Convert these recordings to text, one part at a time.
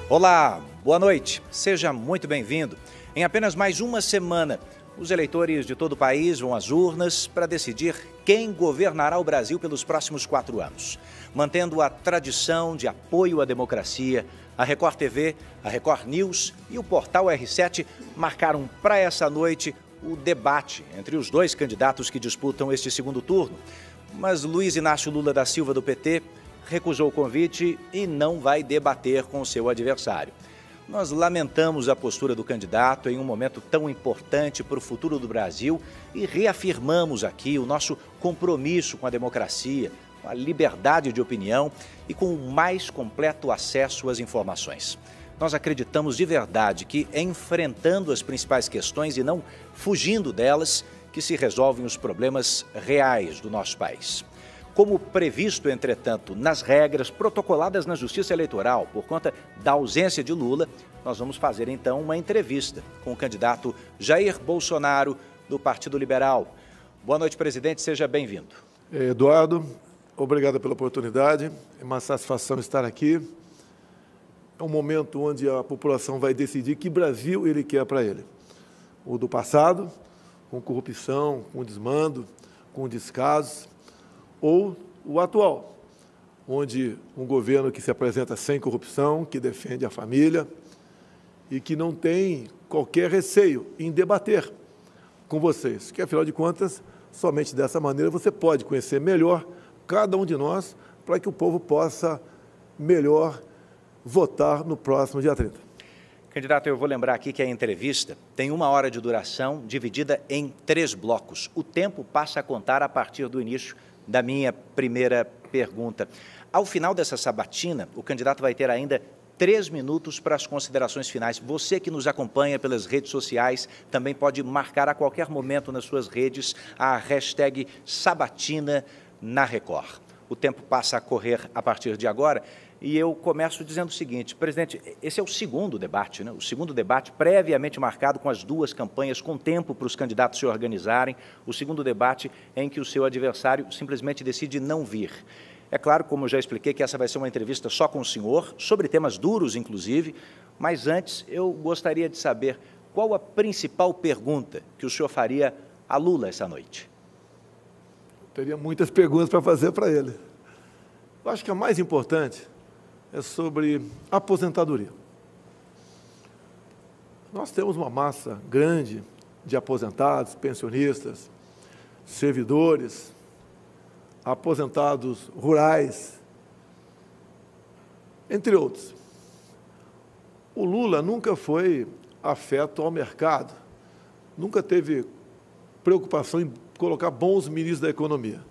Olá, boa noite, seja muito bem-vindo. Em apenas mais uma semana, os eleitores de todo o país vão às urnas para decidir quem governará o Brasil pelos próximos 4 anos. Mantendo a tradição de apoio à democracia, a Record TV, a Record News e o portal R7 marcaram para essa noite o debate entre os dois candidatos que disputam este segundo turno. Mas Luiz Inácio Lula da Silva, do PT, recusou o convite e não vai debater com seu adversário. Nós lamentamos a postura do candidato em um momento tão importante para o futuro do Brasil e reafirmamos aqui o nosso compromisso com a democracia, com a liberdade de opinião e com o mais completo acesso às informações. Nós acreditamos de verdade que, enfrentando as principais questões e não fugindo delas, que se resolvem os problemas reais do nosso país. Como previsto, entretanto, nas regras protocoladas na Justiça Eleitoral por conta da ausência de Lula, nós vamos fazer então uma entrevista com o candidato Jair Bolsonaro, do Partido Liberal. Boa noite, presidente, seja bem-vindo. Eduardo, obrigado pela oportunidade, é uma satisfação estar aqui. É um momento onde a população vai decidir que Brasil ele quer para ele. O do passado, com corrupção, com desmando, com descaso, ou o atual, onde um governo que se apresenta sem corrupção, que defende a família e que não tem qualquer receio em debater com vocês, que, afinal de contas, somente dessa maneira você pode conhecer melhor cada um de nós para que o povo possa melhor votar no próximo dia 30. Candidato, eu vou lembrar aqui que a entrevista tem 1 hora de duração, dividida em 3 blocos. O tempo passa a contar a partir do início da minha primeira pergunta. Ao final dessa sabatina, o candidato vai ter ainda 3 minutos para as considerações finais. Você que nos acompanha pelas redes sociais também pode marcar a qualquer momento nas suas redes a hashtag Sabatina na Record. O tempo passa a correr a partir de agora e eu começo dizendo o seguinte, presidente, esse é o segundo debate, né? O segundo debate previamente marcado com as 2 campanhas, com tempo para os candidatos se organizarem, o segundo debate em que o seu adversário simplesmente decide não vir. É claro, como eu já expliquei, que essa vai ser uma entrevista só com o senhor, sobre temas duros, inclusive, mas antes eu gostaria de saber qual a principal pergunta que o senhor faria a Lula essa noite. Teria muitas perguntas para fazer para ele. Eu acho que a mais importante é sobre aposentadoria. Nós temos uma massa grande de aposentados, pensionistas, servidores, aposentados rurais, entre outros. O Lula nunca foi afeto ao mercado, nunca teve preocupação em colocar bons ministros da economia.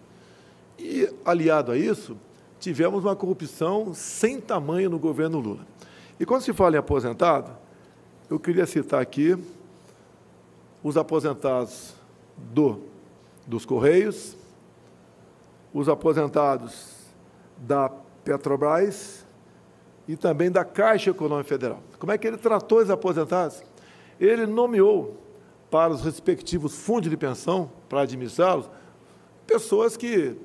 E, aliado a isso, tivemos uma corrupção sem tamanho no governo Lula. E quando se fala em aposentado, eu queria citar aqui os aposentados dos Correios, os aposentados da Petrobras e também da Caixa Econômica Federal. Como é que ele tratou os aposentados? Ele nomeou para os respectivos fundos de pensão, para administrá-los, pessoas que,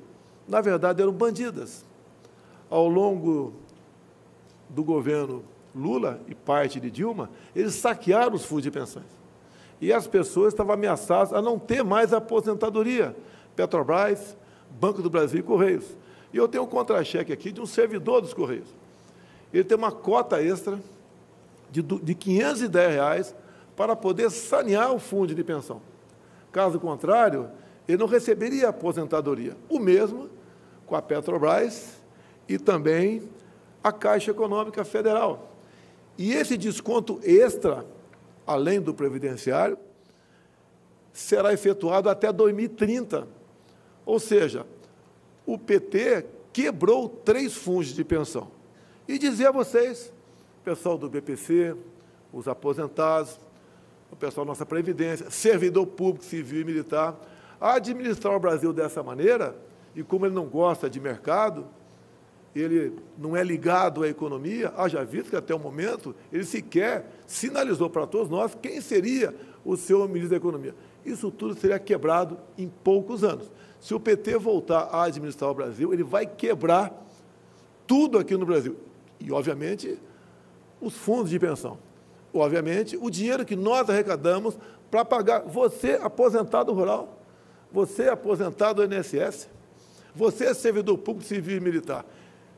na verdade, eram bandidas. Ao longo do governo Lula e parte de Dilma, eles saquearam os fundos de pensões. E as pessoas estavam ameaçadas a não ter mais aposentadoria. Petrobras, Banco do Brasil e Correios. E eu tenho um contra-cheque aqui de um servidor dos Correios. Ele tem uma cota extra de R$510 para poder sanear o fundo de pensão. Caso contrário, ele não receberia aposentadoria. O mesmo com a Petrobras e também a Caixa Econômica Federal. E esse desconto extra, além do previdenciário, será efetuado até 2030. Ou seja, o PT quebrou 3 fundos de pensão. E dizer a vocês, pessoal do BPC, os aposentados, o pessoal da nossa Previdência, servidor público, civil e militar, a administrar o Brasil dessa maneira, e como ele não gosta de mercado, ele não é ligado à economia, haja visto que até o momento ele sequer sinalizou para todos nós quem seria o seu ministro da Economia. Isso tudo seria quebrado em poucos anos. Se o PT voltar a administrar o Brasil, ele vai quebrar tudo aqui no Brasil. E, obviamente, os fundos de pensão. Obviamente, o dinheiro que nós arrecadamos para pagar você, aposentado rural, você, aposentado do INSS, você, servidor público, civil e militar.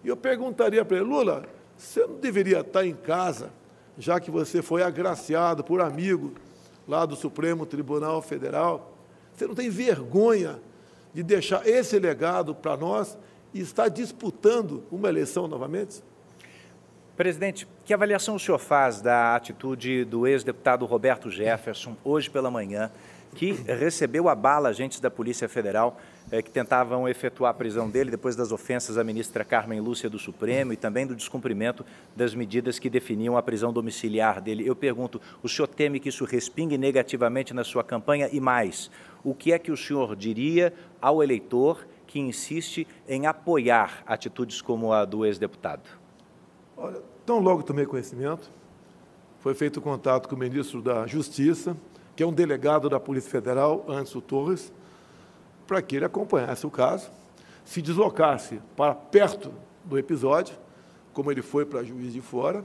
E eu perguntaria para ele, Lula, você não deveria estar em casa, já que você foi agraciado por amigo lá do Supremo Tribunal Federal? Você não tem vergonha de deixar esse legado para nós e estar disputando uma eleição novamente? Presidente, que avaliação o senhor faz da atitude do ex-deputado Roberto Jefferson, hoje pela manhã, que recebeu a bala agentes da Polícia Federal que tentavam efetuar a prisão dele depois das ofensas à ministra Carmen Lúcia do Supremo e também do descumprimento das medidas que definiam a prisão domiciliar dele. Eu pergunto, o senhor teme que isso respingue negativamente na sua campanha? E mais, o que é que o senhor diria ao eleitor que insiste em apoiar atitudes como a do ex-deputado? Olha, tão logo tomei conhecimento, foi feito contato com o ministro da Justiça, que é um delegado da Polícia Federal, Anderson Torres, para que ele acompanhasse o caso, se deslocasse para perto do episódio, como ele foi para Juiz de Fora,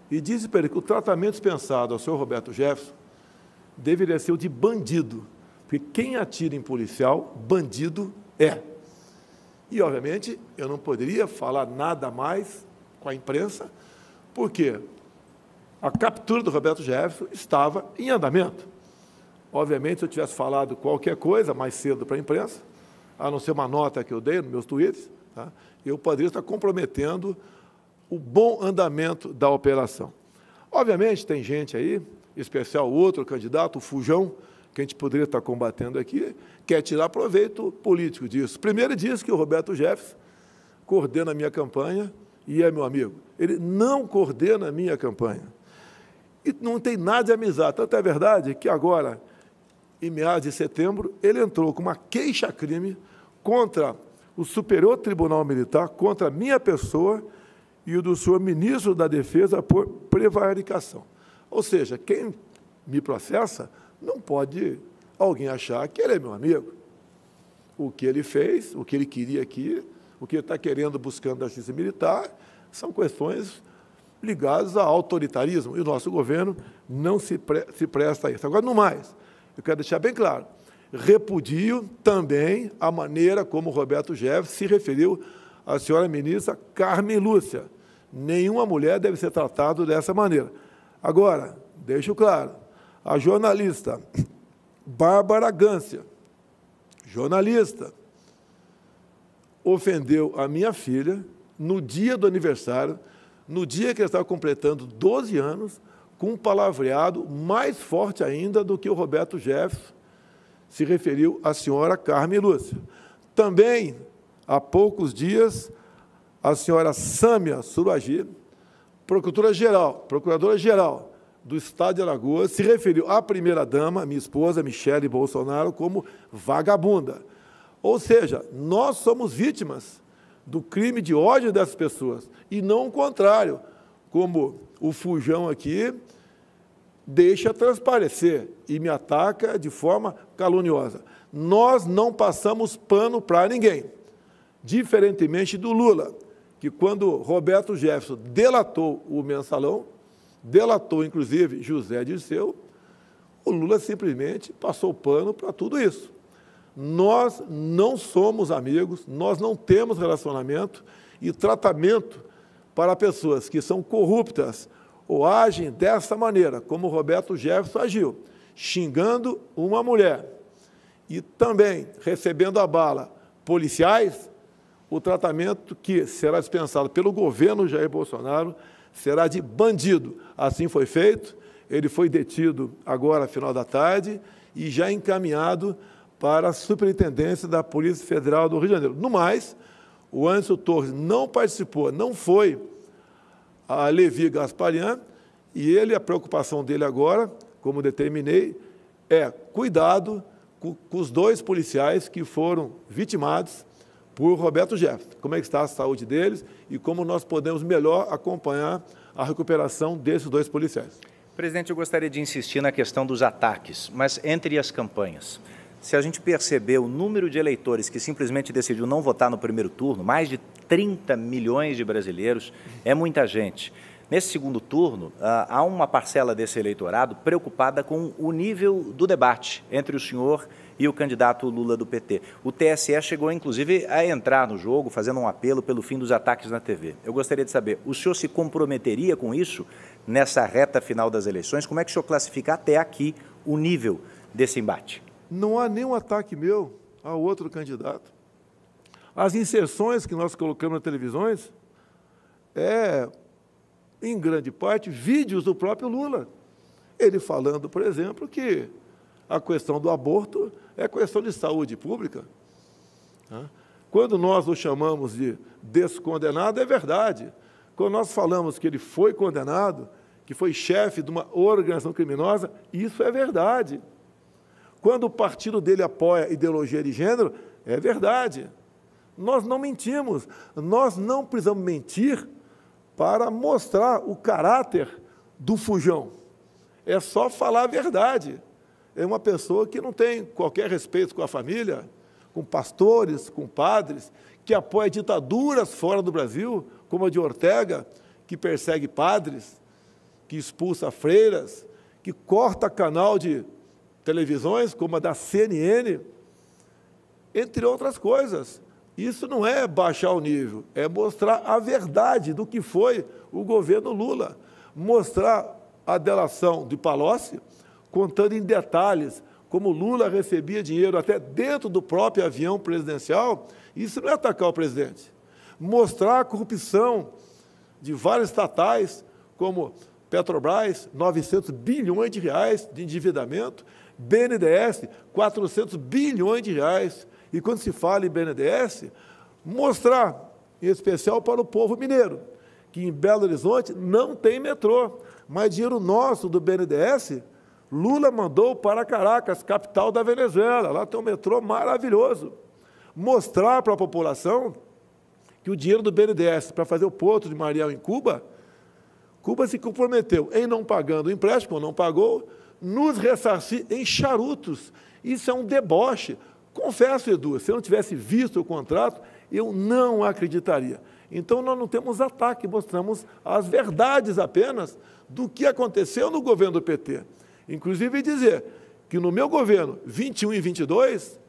e disse para ele que o tratamento dispensado ao senhor Roberto Jefferson deveria ser o de bandido, porque quem atira em policial, bandido é. E, obviamente, eu não poderia falar nada mais com a imprensa, porque a captura do Roberto Jefferson estava em andamento. Obviamente, se eu tivesse falado qualquer coisa mais cedo para a imprensa, a não ser uma nota que eu dei nos meus tweets, tá, eu poderia estar comprometendo o bom andamento da operação. Obviamente, tem gente aí, em especial outro candidato, o Fujão, que a gente poderia estar combatendo aqui, quer tirar proveito político disso. Primeiro, diz que o Roberto Jefferson coordena a minha campanha e é meu amigo. Ele não coordena a minha campanha. E não tem nada de amizade. Tanto é verdade que agora, em meados de setembro, ele entrou com uma queixa-crime contra o Superior Tribunal Militar, contra a minha pessoa e o do senhor ministro da Defesa por prevaricação. Ou seja, quem me processa não pode alguém achar que ele é meu amigo. O que ele fez, o que ele queria aqui, o que ele está querendo, buscando da justiça militar, são questões ligadas ao autoritarismo, e o nosso governo não se presta a isso. Agora, no mais, eu quero deixar bem claro, repudio também a maneira como o Roberto Jefferson se referiu à senhora ministra Carmen Lúcia. Nenhuma mulher deve ser tratada dessa maneira. Agora, deixo claro, a jornalista Bárbara Gância, jornalista, ofendeu a minha filha no dia do aniversário, no dia que ela estava completando 12 anos, com um palavreado mais forte ainda do que o Roberto Jefferson se referiu à senhora Carmen Lúcia. Também, há poucos dias, a senhora Sâmia Suragi, procuradora-geral do Estado de Alagoas, se referiu à primeira-dama, minha esposa, Michele Bolsonaro, como vagabunda. Ou seja, nós somos vítimas do crime de ódio dessas pessoas, e não o contrário, como o Fujão aqui deixa transparecer e me ataca de forma caluniosa. Nós não passamos pano para ninguém, diferentemente do Lula, que quando Roberto Jefferson delatou o Mensalão, delatou, inclusive, José Dirceu, o Lula simplesmente passou pano para tudo isso. Nós não somos amigos, nós não temos relacionamento e tratamento para pessoas que são corruptas ou agem dessa maneira, como o Roberto Jefferson agiu, xingando uma mulher e também recebendo a bala policiais, o tratamento que será dispensado pelo governo Jair Bolsonaro será de bandido. Assim foi feito, ele foi detido agora, final da tarde, e já encaminhado para a Superintendência da Polícia Federal do Rio de Janeiro. No mais, o Anderson Torres não participou, não foi a Levi Gasparian, e ele, a preocupação dele agora, como determinei, é cuidado com os dois policiais que foram vitimados por Roberto Jefferson. Como é que está a saúde deles e como nós podemos melhor acompanhar a recuperação desses dois policiais. Presidente, eu gostaria de insistir na questão dos ataques, mas entre as campanhas. Se a gente perceber o número de eleitores que simplesmente decidiu não votar no primeiro turno, mais de 30 milhões de brasileiros, é muita gente. Nesse segundo turno, há uma parcela desse eleitorado preocupada com o nível do debate entre o senhor e o candidato Lula do PT. O TSE chegou, inclusive, a entrar no jogo, fazendo um apelo pelo fim dos ataques na TV. Eu gostaria de saber, o senhor se comprometeria com isso nessa reta final das eleições? Como é que o senhor classifica até aqui o nível desse embate? Não há nenhum ataque meu a outro candidato. As inserções que nós colocamos nas televisões em grande parte, vídeos do próprio Lula. Ele falando, por exemplo, que a questão do aborto é questão de saúde pública. Quando nós o chamamos de descondenado, é verdade. Quando nós falamos que ele foi condenado, que foi chefe de uma organização criminosa, isso é verdade. Quando o partido dele apoia ideologia de gênero, é verdade. Nós não mentimos. Nós não precisamos mentir para mostrar o caráter do fujão. É só falar a verdade. É uma pessoa que não tem qualquer respeito com a família, com pastores, com padres, que apoia ditaduras fora do Brasil, como a de Ortega, que persegue padres, que expulsa freiras, que corta canal de televisões, como a da CNN, entre outras coisas. Isso não é baixar o nível, é mostrar a verdade do que foi o governo Lula. Mostrar a delação de Palocci, contando em detalhes como Lula recebia dinheiro até dentro do próprio avião presidencial, isso não é atacar o presidente. Mostrar a corrupção de várias estatais, como Petrobras, 900 bilhões de reais de endividamento, BNDES, 400 bilhões de reais. E quando se fala em BNDES, mostrar, em especial para o povo mineiro, que em Belo Horizonte não tem metrô, mas dinheiro nosso do BNDES, Lula mandou para Caracas, capital da Venezuela. Lá tem um metrô maravilhoso. Mostrar para a população que o dinheiro do BNDES para fazer o Porto de Mariel em Cuba, Cuba se comprometeu em não pagando o empréstimo, não pagou, nos ressarcir em charutos. Isso é um deboche. Confesso, Edu, se eu não tivesse visto o contrato, eu não acreditaria. Então, nós não temos ataque, mostramos as verdades apenas do que aconteceu no governo do PT. Inclusive dizer que no meu governo, 21 e 22,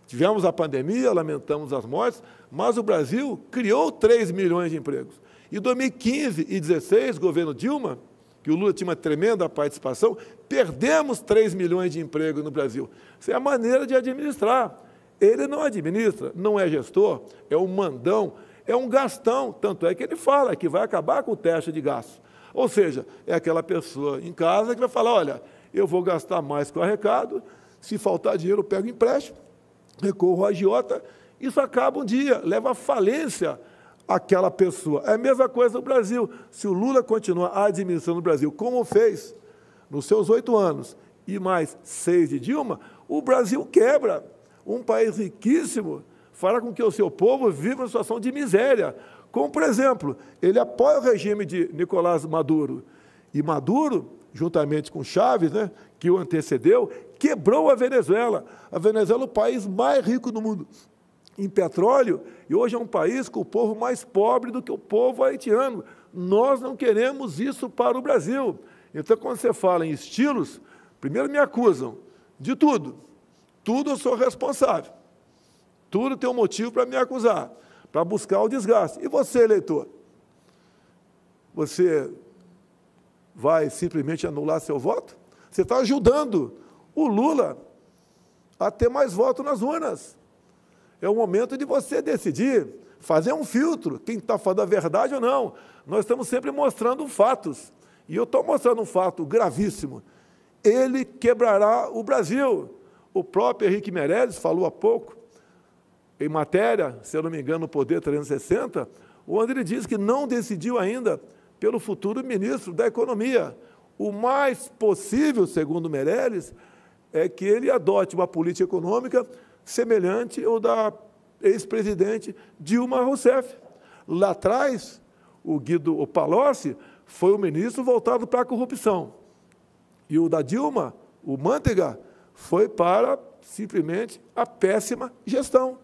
tivemos a pandemia, lamentamos as mortes, mas o Brasil criou 3 milhões de empregos. Em 2015 e 16, governo Dilma, que o Lula tinha uma tremenda participação, perdemos 3 milhões de empregos no Brasil. Isso é a maneira de administrar. Ele não administra, não é gestor, é um mandão, é um gastão. Tanto é que ele fala que vai acabar com o teto de gasto. Ou seja, é aquela pessoa em casa que vai falar, olha, eu vou gastar mais com o arrecado, se faltar dinheiro eu pego empréstimo, recorro à agiota, isso acaba um dia, leva à falência aquela pessoa. É a mesma coisa no Brasil. Se o Lula continuar administrando o Brasil como fez nos seus 8 anos e mais 6 de Dilma, o Brasil quebra. Um país riquíssimo fará com que o seu povo viva uma situação de miséria. Como, por exemplo, ele apoia o regime de Nicolás Maduro. E Maduro, juntamente com Chávez, que o antecedeu, quebrou a Venezuela. A Venezuela é o país mais rico do mundo em petróleo, e hoje é um país com o povo mais pobre do que o povo haitiano. Nós não queremos isso para o Brasil. Então, quando você fala em estilos, primeiro me acusam de tudo. Tudo eu sou responsável. Tudo tem um motivo para me acusar, para buscar o desgaste. E você, eleitor? Você vai simplesmente anular seu voto? Você está ajudando o Lula a ter mais votos nas urnas. É o momento de você decidir, fazer um filtro, quem está falando a verdade ou não. Nós estamos sempre mostrando fatos. E eu estou mostrando um fato gravíssimo. Ele quebrará o Brasil. O próprio Henrique Meirelles falou há pouco, em matéria, se eu não me engano, no Poder 360, onde ele diz que não decidiu ainda pelo futuro ministro da Economia. O mais possível, segundo Meirelles, é que ele adote uma política econômica semelhante ao da ex-presidente Dilma Rousseff. Lá atrás, o Palocci foi o ministro voltado para a corrupção. E o da Dilma, o Manteiga, foi para, simplesmente, a péssima gestão.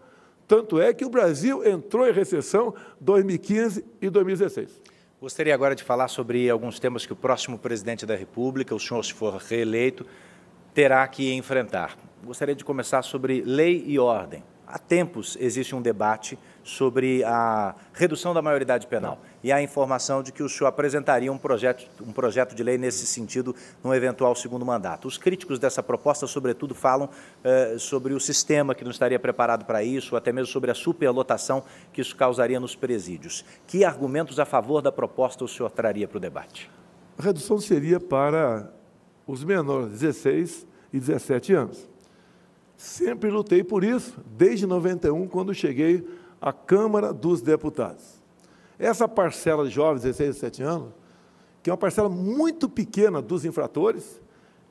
Tanto é que o Brasil entrou em recessão em 2015 e 2016. Gostaria agora de falar sobre alguns temas que o próximo presidente da República, o senhor, se for reeleito, terá que enfrentar. Gostaria de começar sobre lei e ordem. Há tempos existe um debate sobre a redução da maioridade penal e há a informação de que o senhor apresentaria um projeto de lei nesse sentido num eventual segundo mandato. Os críticos dessa proposta, sobretudo, falam sobre o sistema que não estaria preparado para isso, ou até mesmo sobre a superlotação que isso causaria nos presídios. Que argumentos a favor da proposta o senhor traria para o debate? A redução seria para os menores, 16 e 17 anos. Sempre lutei por isso, desde 91, quando cheguei à Câmara dos Deputados. Essa parcela de jovens, 16 a 17 anos, que é uma parcela muito pequena dos infratores,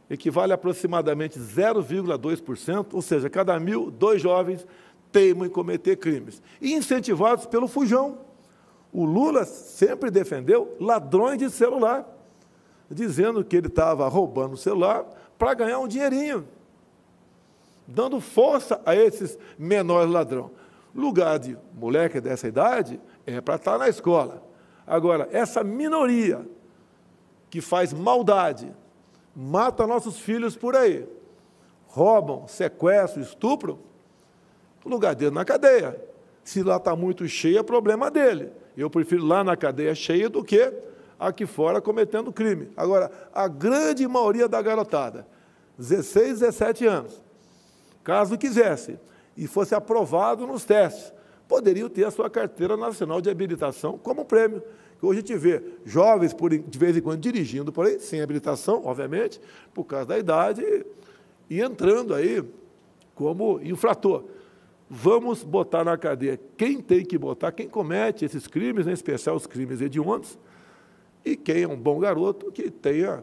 equivale a aproximadamente 0,2%, ou seja, cada 1.000, 2 jovens teimam em cometer crimes. E incentivados pelo fujão. O Lula sempre defendeu ladrões de celular, dizendo que ele estava roubando o celular para ganhar um dinheirinho, dando força a esses menores ladrões. Lugar de moleque dessa idade é para estar na escola. Agora, essa minoria que faz maldade, mata nossos filhos por aí, roubam, sequestram, estupram, o lugar dele na cadeia. Se lá está muito cheio, é problema dele. Eu prefiro lá na cadeia cheia do que aqui fora cometendo crime. Agora, a grande maioria da garotada, 16, 17 anos, caso quisesse e fosse aprovado nos testes, poderiam ter a sua carteira nacional de habilitação como prêmio. Hoje a gente vê jovens, de vez em quando, dirigindo por aí, sem habilitação, obviamente, por causa da idade, e entrando aí como infrator. Vamos botar na cadeia quem tem que botar, quem comete esses crimes, em especial os crimes hediondos, e quem é um bom garoto que tenha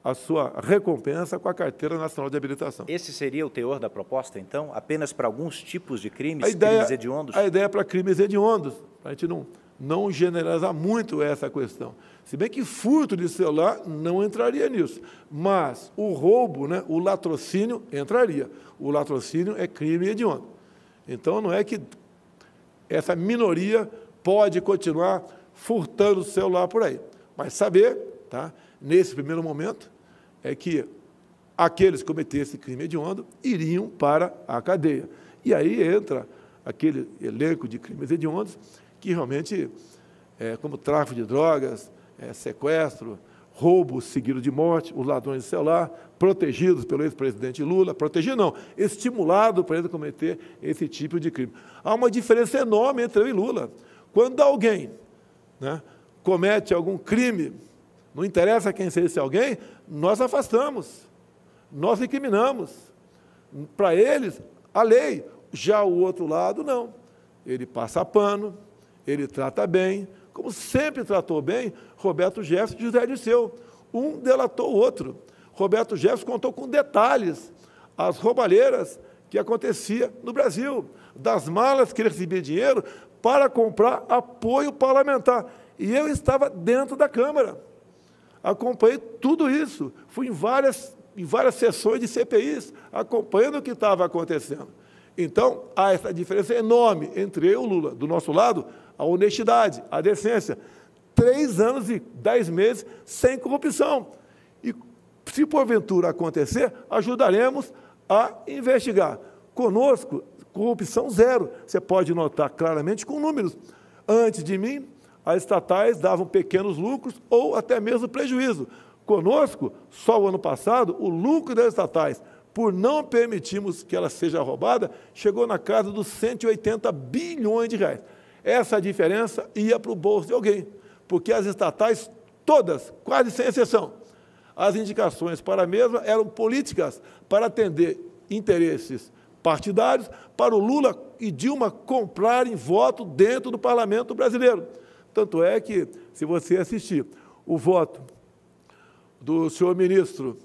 a sua recompensa com a Carteira Nacional de Habilitação. Esse seria o teor da proposta, então? Apenas para alguns tipos de crimes, crimes hediondos? A ideia é para crimes hediondos, para a gente não generalizar muito essa questão. Se bem que furto de celular não entraria nisso, mas o roubo, né, o latrocínio entraria. O latrocínio é crime hediondo. Então, não é que essa minoria pode continuar furtando o celular por aí. Mas saber, tá, nesse primeiro momento, é que aqueles que cometessem crime hediondo iriam para a cadeia. E aí entra aquele elenco de crimes hediondos que realmente, como tráfico de drogas, sequestro, roubo seguido de morte, os ladrões de celular, protegidos pelo ex-presidente Lula, protegido não, estimulado para ele cometer esse tipo de crime. Há uma diferença enorme entre eu e Lula. Quando alguém, né, comete algum crime, não interessa quem seja esse alguém, nós afastamos, nós incriminamos. Para eles, a lei. Já o outro lado, não. Ele passa pano, ele trata bem, como sempre tratou bem Roberto Jefferson e José Dirceu. Um delatou o outro. Roberto Jefferson contou com detalhes as roubalheiras que acontecia no Brasil, das malas que ele recebia dinheiro para comprar apoio parlamentar. E eu estava dentro da Câmara. Acompanhei tudo isso, fui em várias sessões de CPIs, acompanhando o que estava acontecendo. Então, há essa diferença enorme entre eu e o Lula. Do nosso lado, a honestidade, a decência. 3 anos e 10 meses sem corrupção. E, se porventura acontecer, ajudaremos a investigar. Conosco, corrupção zero. Você pode notar claramente com números. Antes de mim, as estatais davam pequenos lucros ou até mesmo prejuízo. Conosco, só o ano passado, o lucro das estatais, por não permitirmos que ela seja roubada, chegou na casa dos 180 bilhões de reais. Essa diferença ia para o bolso de alguém, porque as estatais, todas, quase sem exceção, as indicações para a mesma eram políticas para atender interesses partidários, para o Lula e Dilma comprarem voto dentro do parlamento brasileiro. Tanto é que, se você assistir o voto do senhor ministro,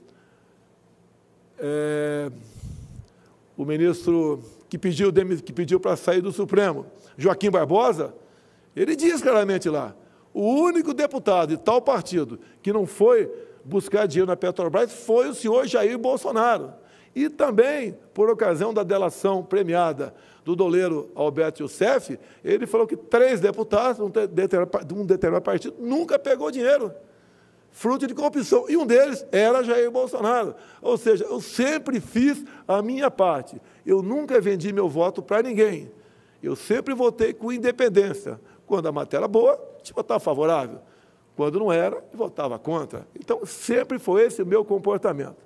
o ministro que pediu para sair do Supremo, Joaquim Barbosa, ele diz claramente lá, o único deputado de tal partido que não foi buscar dinheiro na Petrobras foi o senhor Jair Bolsonaro. E também, por ocasião da delação premiada do doleiro Alberto Youssef, ele falou que 3 deputados de um determinado partido nunca pegou dinheiro, fruto de corrupção, e um deles era Jair Bolsonaro. Ou seja, eu sempre fiz a minha parte, eu nunca vendi meu voto para ninguém, eu sempre votei com independência. Quando a matéria era boa, a gente votava favorável, quando não era, votava contra. Então, sempre foi esse o meu comportamento.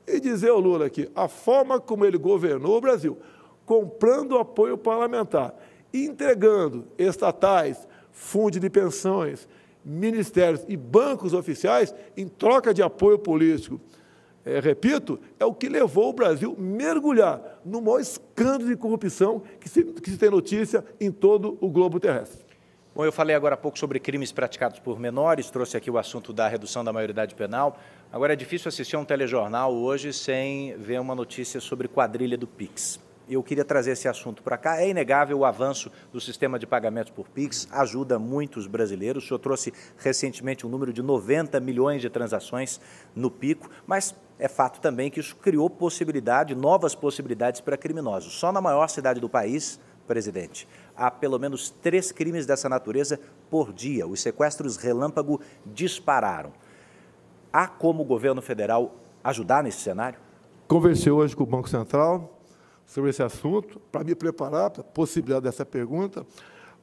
E dizer ao Lula aqui, a forma como ele governou o Brasil, comprando apoio parlamentar, entregando estatais, fundos de pensões, ministérios e bancos oficiais em troca de apoio político, repito, é o que levou o Brasil a mergulhar no maior escândalo de corrupção que se tem notícia em todo o globo terrestre. Bom, eu falei agora há pouco sobre crimes praticados por menores, trouxe aqui o assunto da redução da maioridade penal. Agora, é difícil assistir a um telejornal hoje sem ver uma notícia sobre quadrilha do Pix. Eu queria trazer esse assunto para cá. É inegável o avanço do sistema de pagamentos por Pix, ajuda muitos brasileiros. O senhor trouxe recentemente um número de 90 milhões de transações no pico, mas é fato também que isso criou novas possibilidades para criminosos. Só na maior cidade do país, presidente, há pelo menos 3 crimes dessa natureza por dia. Os sequestros relâmpago dispararam. Há como o governo federal ajudar nesse cenário? Conversei hoje com o Banco Central sobre esse assunto, para me preparar para a possibilidade dessa pergunta.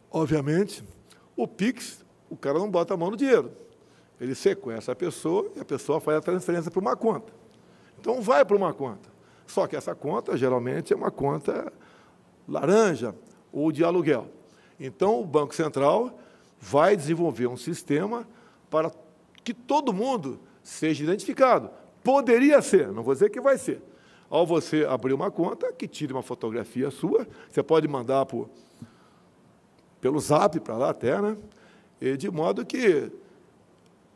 Obviamente, o Pix, o cara não bota a mão no dinheiro. Ele sequestra a pessoa e a pessoa faz a transferência para uma conta. Então, vai para uma conta. Só que essa conta, geralmente, é uma conta laranja ou de aluguel. Então, o Banco Central vai desenvolver um sistema para que todo mundo seja identificado. Poderia ser, não vou dizer que vai ser. Ao você abrir uma conta, que tire uma fotografia sua, você pode mandar pelo Zap para lá até, né? E de modo que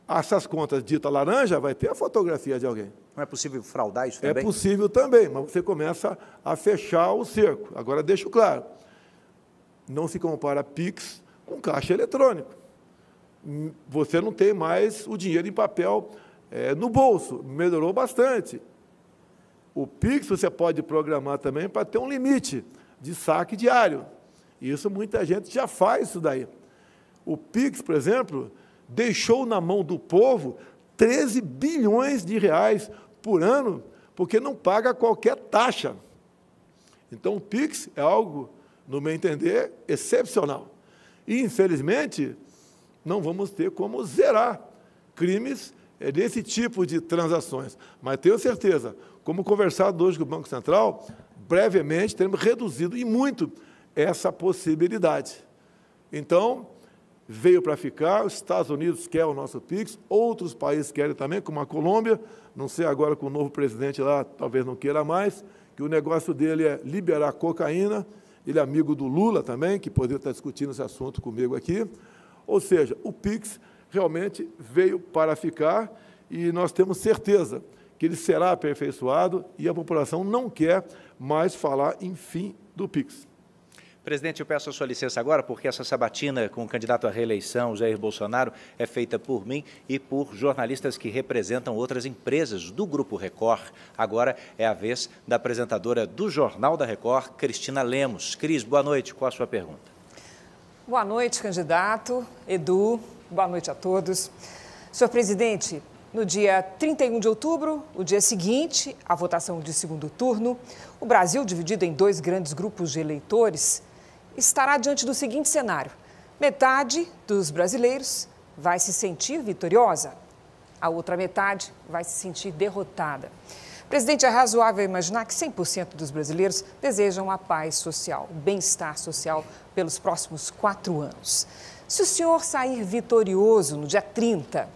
essas contas ditas laranja vai ter a fotografia de alguém. Não é possível fraudar isso também? É possível também, mas você começa a fechar o cerco. Agora, deixo claro, não se compara Pix com caixa eletrônico. Você não tem mais o dinheiro em papel no bolso, melhorou bastante. O Pix você pode programar também para ter um limite de saque diário. Isso muita gente já faz isso daí. O Pix, por exemplo, deixou na mão do povo 13 bilhões de reais por ano, porque não paga qualquer taxa. Então, o Pix é algo, no meu entender, excepcional. E, infelizmente, não vamos ter como zerar crimes desse tipo de transações. Mas tenho certeza, como conversado hoje com o Banco Central, brevemente teremos reduzido e muito essa possibilidade. Então, veio para ficar, os Estados Unidos querem o nosso Pix, outros países querem também, como a Colômbia, não sei agora com o novo presidente lá, talvez não queira mais, que o negócio dele é liberar cocaína, ele é amigo do Lula também, que poderia estar discutindo esse assunto comigo aqui. Ou seja, o Pix realmente veio para ficar e nós temos certeza que ele será aperfeiçoado e a população não quer mais falar em fim do Pix. Presidente, eu peço a sua licença agora, porque essa sabatina com o candidato à reeleição, Jair Bolsonaro, é feita por mim e por jornalistas que representam outras empresas do Grupo Record. Agora é a vez da apresentadora do Jornal da Record, Cristina Lemos. Cris, boa noite. Qual a sua pergunta? Boa noite, candidato. Edu, boa noite a todos. Senhor presidente, no dia 31 de outubro, o dia seguinte, à votação de segundo turno, o Brasil, dividido em 2 grandes grupos de eleitores, estará diante do seguinte cenário: metade dos brasileiros vai se sentir vitoriosa, a outra metade vai se sentir derrotada. Presidente, é razoável imaginar que 100% dos brasileiros desejam a paz social, o bem-estar social pelos próximos 4 anos. Se o senhor sair vitorioso no dia 30,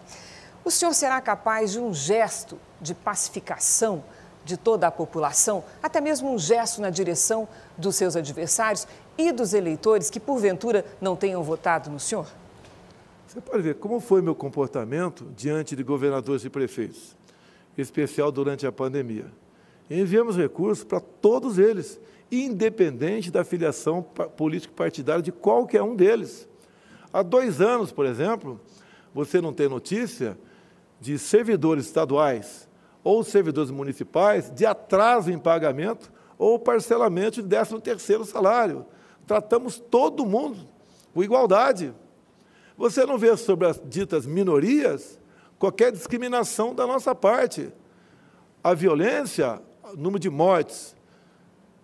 o senhor será capaz de um gesto de pacificação de toda a população, até mesmo um gesto na direção dos seus adversários e dos eleitores que, porventura, não tenham votado no senhor? Você pode ver como foi meu comportamento diante de governadores e prefeitos, em especial durante a pandemia. Enviamos recursos para todos eles, independente da filiação político-partidária de qualquer um deles. Há 2 anos, por exemplo, você não tem notícia de servidores estaduais ou servidores municipais de atraso em pagamento ou parcelamento de 13º salário. Tratamos todo mundo com igualdade. Você não vê sobre as ditas minorias qualquer discriminação da nossa parte. A violência, o número de mortes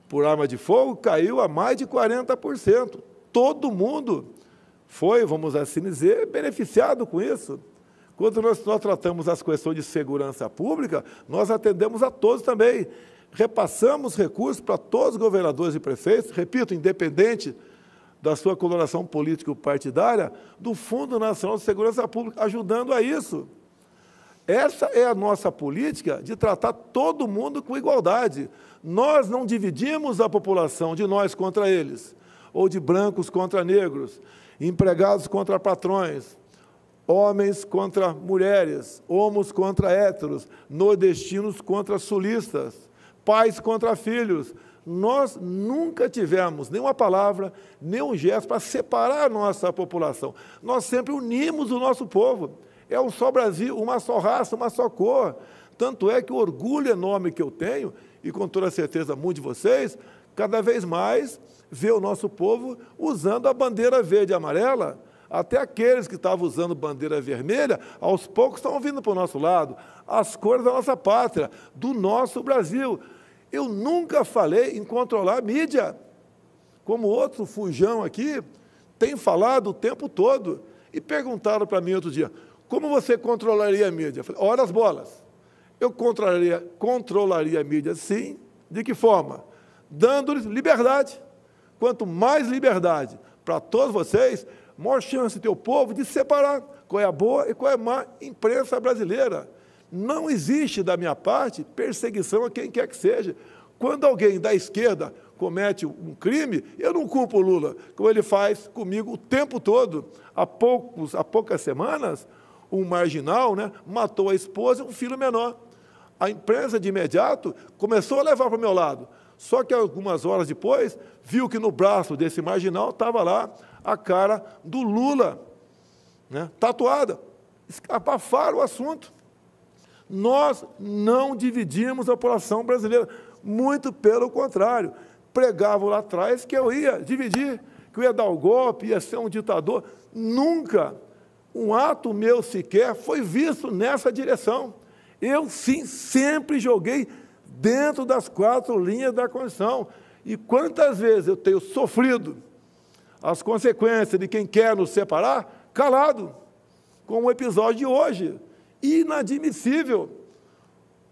por arma de fogo caiu a mais de 40%. Todo mundo foi, vamos assim dizer, beneficiado com isso. Quando nós tratamos as questões de segurança pública, nós atendemos a todos também. Repassamos recursos para todos os governadores e prefeitos, repito, independente da sua coloração político-partidária, do Fundo Nacional de Segurança Pública, ajudando a isso. Essa é a nossa política de tratar todo mundo com igualdade. Nós não dividimos a população de nós contra eles, ou de brancos contra negros, empregados contra patrões, homens contra mulheres, homos contra héteros, nordestinos contra sulistas, pais contra filhos. Nós nunca tivemos nenhuma palavra, nenhum gesto para separar a nossa população. Nós sempre unimos o nosso povo. É um só Brasil, uma só raça, uma só cor. Tanto é que o orgulho enorme que eu tenho, e com toda certeza muitos de vocês, cada vez mais vê o nosso povo usando a bandeira verde e amarela. Até aqueles que estavam usando bandeira vermelha, aos poucos estão vindo para o nosso lado. As cores da nossa pátria, do nosso Brasil. Eu nunca falei em controlar a mídia, como outro fujão aqui tem falado o tempo todo. E perguntaram para mim outro dia, como você controlaria a mídia? Eu falei, ora as bolas. Eu controlaria a mídia, sim. De que forma? Dando-lhes liberdade. Quanto mais liberdade para todos vocês, maior chance de ter o povo de separar qual é a boa e qual é a má imprensa brasileira. Não existe, da minha parte, perseguição a quem quer que seja. Quando alguém da esquerda comete um crime, eu não culpo o Lula, como ele faz comigo o tempo todo. Há poucas semanas, um marginal, né, matou a esposa e um filho menor. A imprensa, de imediato, começou a levar para o meu lado. Só que algumas horas depois, viu que no braço desse marginal estava lá a cara do Lula, né, tatuada. Abafaram o assunto. Nós não dividimos a população brasileira, muito pelo contrário. Pregavam lá atrás que eu ia dividir, que eu ia dar o golpe, ia ser um ditador. Nunca um ato meu sequer foi visto nessa direção. Eu, sim, sempre joguei dentro das 4 linhas da Constituição. E quantas vezes eu tenho sofrido as consequências de quem quer nos separar, calado, como o episódio de hoje. Inadmissível.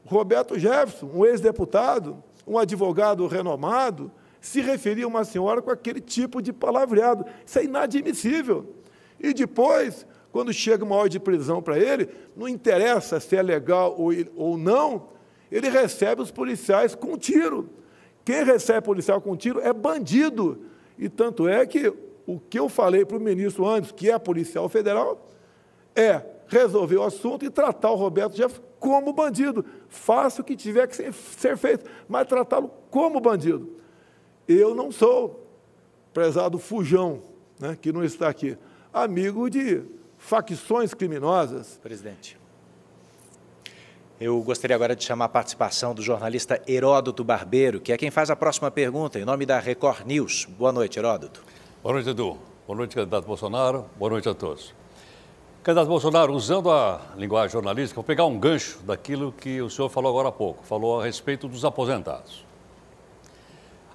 Roberto Jefferson, um ex-deputado, um advogado renomado, se referia a uma senhora com aquele tipo de palavreado. Isso é inadmissível. E depois, quando chega uma ordem de prisão para ele, não interessa se é legal ou não, ele recebe os policiais com tiro. Quem recebe policial com tiro é bandido. E tanto é que o que eu falei para o ministro antes, que é policial federal, é resolver o assunto e tratar o Roberto Jefferson como bandido. Faça o que tiver que ser feito, mas tratá-lo como bandido. Eu não sou, prezado fujão, né, que não está aqui, amigo de facções criminosas. Presidente, eu gostaria agora de chamar a participação do jornalista Heródoto Barbeiro, que é quem faz a próxima pergunta, em nome da Record News. Boa noite, Heródoto. Boa noite, Edu. Boa noite, candidato Bolsonaro. Boa noite a todos. Candidato Bolsonaro, usando a linguagem jornalística, vou pegar um gancho daquilo que o senhor falou agora há pouco, falou a respeito dos aposentados.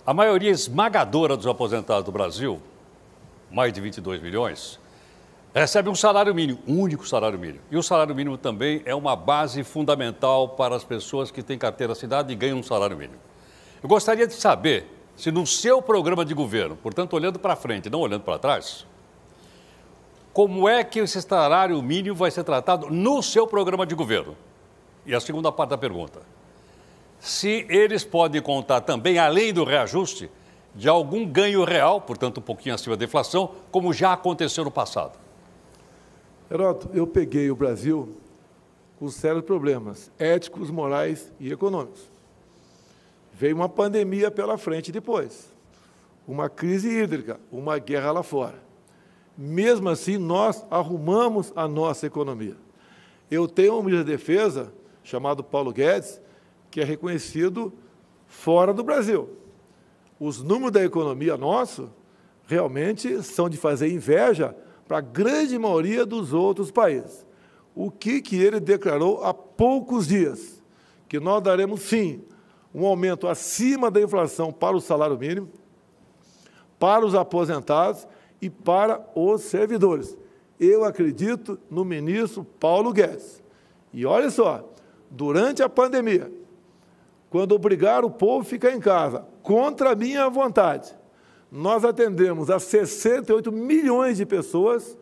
A maioria esmagadora dos aposentados do Brasil, mais de 22 milhões, recebe um salário mínimo, um único salário mínimo. E o salário mínimo também é uma base fundamental para as pessoas que têm carteira assinada e ganham um salário mínimo. Eu gostaria de saber se no seu programa de governo, portanto, olhando para frente, não olhando para trás, como é que esse salário mínimo vai ser tratado no seu programa de governo? E a segunda parte da pergunta, se eles podem contar também, além do reajuste, de algum ganho real, portanto, um pouquinho acima da inflação, como já aconteceu no passado. Heródoto, eu peguei o Brasil com sérios problemas éticos, morais e econômicos. Veio uma pandemia pela frente depois, uma crise hídrica, uma guerra lá fora. Mesmo assim, nós arrumamos a nossa economia. Eu tenho um ministro da Defesa, chamado Paulo Guedes, que é reconhecido fora do Brasil. Os números da economia nosso realmente são de fazer inveja para a grande maioria dos outros países. O que ele declarou há poucos dias? Que nós daremos, sim, um aumento acima da inflação para o salário mínimo, para os aposentados e para os servidores. Eu acredito no ministro Paulo Guedes. E olha só, durante a pandemia, quando obrigaram o povo a ficar em casa, contra a minha vontade, nós atendemos a 68 milhões de pessoas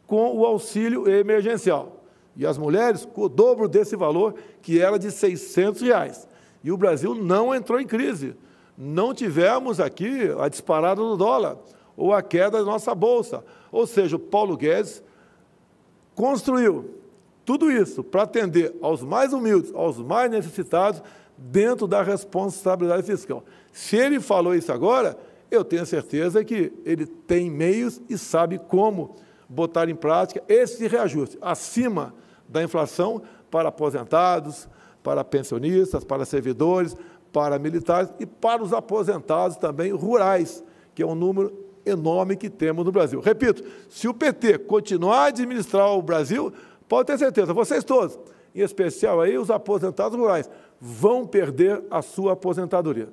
com o auxílio emergencial. E as mulheres com o dobro desse valor, que era de R$ 600. E o Brasil não entrou em crise. Não tivemos aqui a disparada do dólar ou a queda da nossa bolsa. Ou seja, o Paulo Guedes construiu tudo isso para atender aos mais humildes, aos mais necessitados, dentro da responsabilidade fiscal. Se ele falou isso agora, eu tenho certeza que ele tem meios e sabe como botar em prática esse reajuste acima da inflação para aposentados, para pensionistas, para servidores, para militares e para os aposentados também rurais, que é um número enorme que temos no Brasil. Repito, se o PT continuar a administrar o Brasil, pode ter certeza, vocês todos, em especial aí os aposentados rurais, vão perder a sua aposentadoria.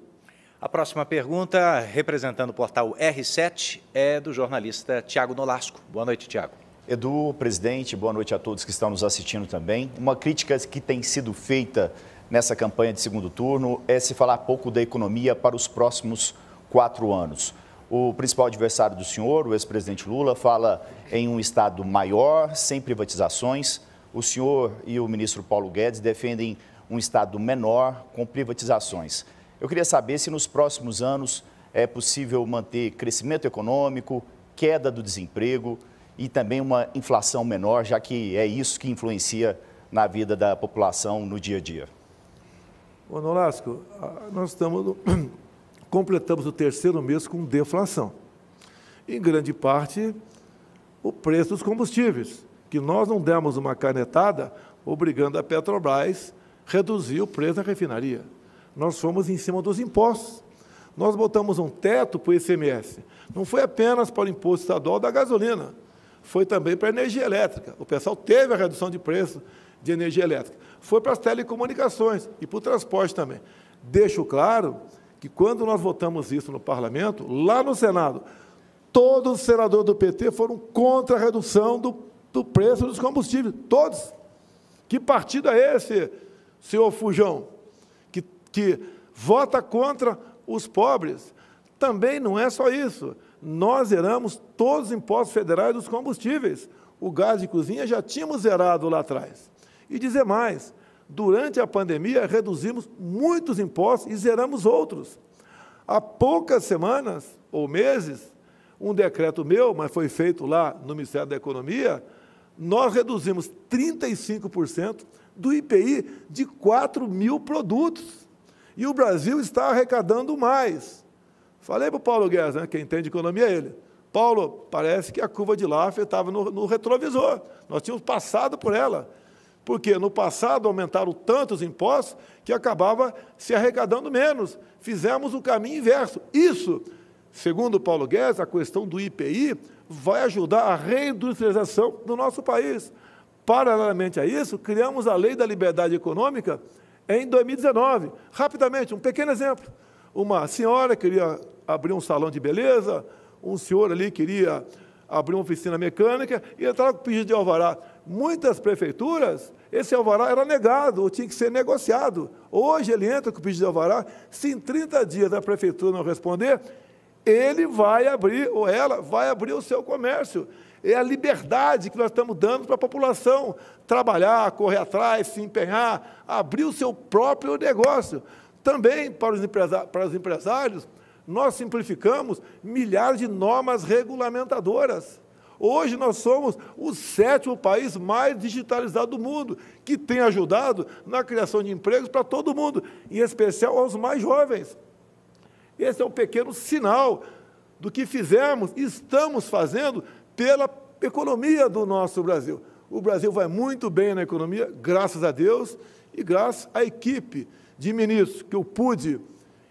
A próxima pergunta, representando o portal R7, é do jornalista Tiago Nolasco. Boa noite, Tiago. Edu, presidente, boa noite a todos que estão nos assistindo também. Uma crítica que tem sido feita nessa campanha de segundo turno é se falar pouco da economia para os próximos 4 anos. O principal adversário do senhor, o ex-presidente Lula, fala em um Estado maior, sem privatizações. O senhor e o ministro Paulo Guedes defendem um Estado menor, com privatizações. Eu queria saber se nos próximos anos é possível manter crescimento econômico, queda do desemprego e também uma inflação menor, já que é isso que influencia na vida da população no dia a dia. Ô, Nolasco, nós completamos o 3º mês com deflação. Em grande parte, o preço dos combustíveis, que nós não demos uma canetada obrigando a Petrobras a reduzir o preço da refinaria. Nós fomos em cima dos impostos. Nós botamos um teto para o ICMS. Não foi apenas para o imposto estadual da gasolina, foi também para a energia elétrica. O pessoal teve a redução de preço de energia elétrica. Foi para as telecomunicações e para o transporte também. Deixo claro que quando nós votamos isso no parlamento, lá no Senado, todos os senadores do PT foram contra a redução do preço dos combustíveis. Todos. Que partido é esse, senhor Fujão, que vota contra os pobres? Também não é só isso. Nós zeramos todos os impostos federais dos combustíveis. O gás de cozinha já tínhamos zerado lá atrás. E dizer mais, durante a pandemia reduzimos muitos impostos e zeramos outros. Há poucas semanas ou meses, um decreto meu, mas foi feito lá no Ministério da Economia, nós reduzimos 35% do IPI de 4.000 produtos. E o Brasil está arrecadando mais. Falei para o Paulo Guedes, né, quem entende de economia é ele. Paulo, parece que a curva de Laffer estava no retrovisor. Nós tínhamos passado por ela. Porque no passado aumentaram tantos impostos que acabava se arrecadando menos. Fizemos o caminho inverso. Isso, segundo o Paulo Guedes, a questão do IPI vai ajudar a reindustrialização do nosso país. Paralelamente a isso, criamos a Lei da Liberdade Econômica em 2019. Rapidamente, um pequeno exemplo. Uma senhora queria abrir um salão de beleza, um senhor ali queria abrir uma oficina mecânica e entrava com pedido de alvará. Muitas prefeituras, esse alvará era negado, ou tinha que ser negociado. Hoje ele entra com o pedido de alvará, se em 30 dias a prefeitura não responder, ele vai abrir, ou ela vai abrir o seu comércio. É a liberdade que nós estamos dando para a população trabalhar, correr atrás, se empenhar, abrir o seu próprio negócio. Também, para os empresários, nós simplificamos milhares de normas regulamentadoras. Hoje nós somos o 7º país mais digitalizado do mundo, que tem ajudado na criação de empregos para todo mundo, em especial aos mais jovens. Esse é um pequeno sinal do que fizemos e estamos fazendo pela economia do nosso Brasil. O Brasil vai muito bem na economia, graças a Deus, e graças à equipe de ministros que eu pude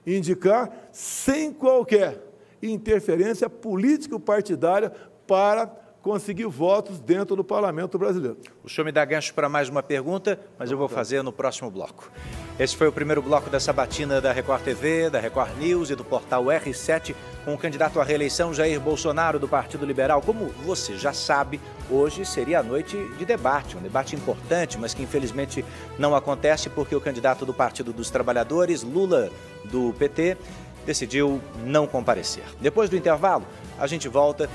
indicar sem qualquer interferência político-partidária para conseguir votos dentro do Parlamento brasileiro. O senhor me dá gancho para mais uma pergunta, mas eu vou fazer no próximo bloco. Esse foi o primeiro bloco da sabatina da Record TV, da Record News e do portal R7, com o candidato à reeleição Jair Bolsonaro, do Partido Liberal. Como você já sabe, hoje seria a noite de debate, um debate importante, mas que infelizmente não acontece porque o candidato do Partido dos Trabalhadores, Lula, do PT, decidiu não comparecer. Depois do intervalo, a gente volta.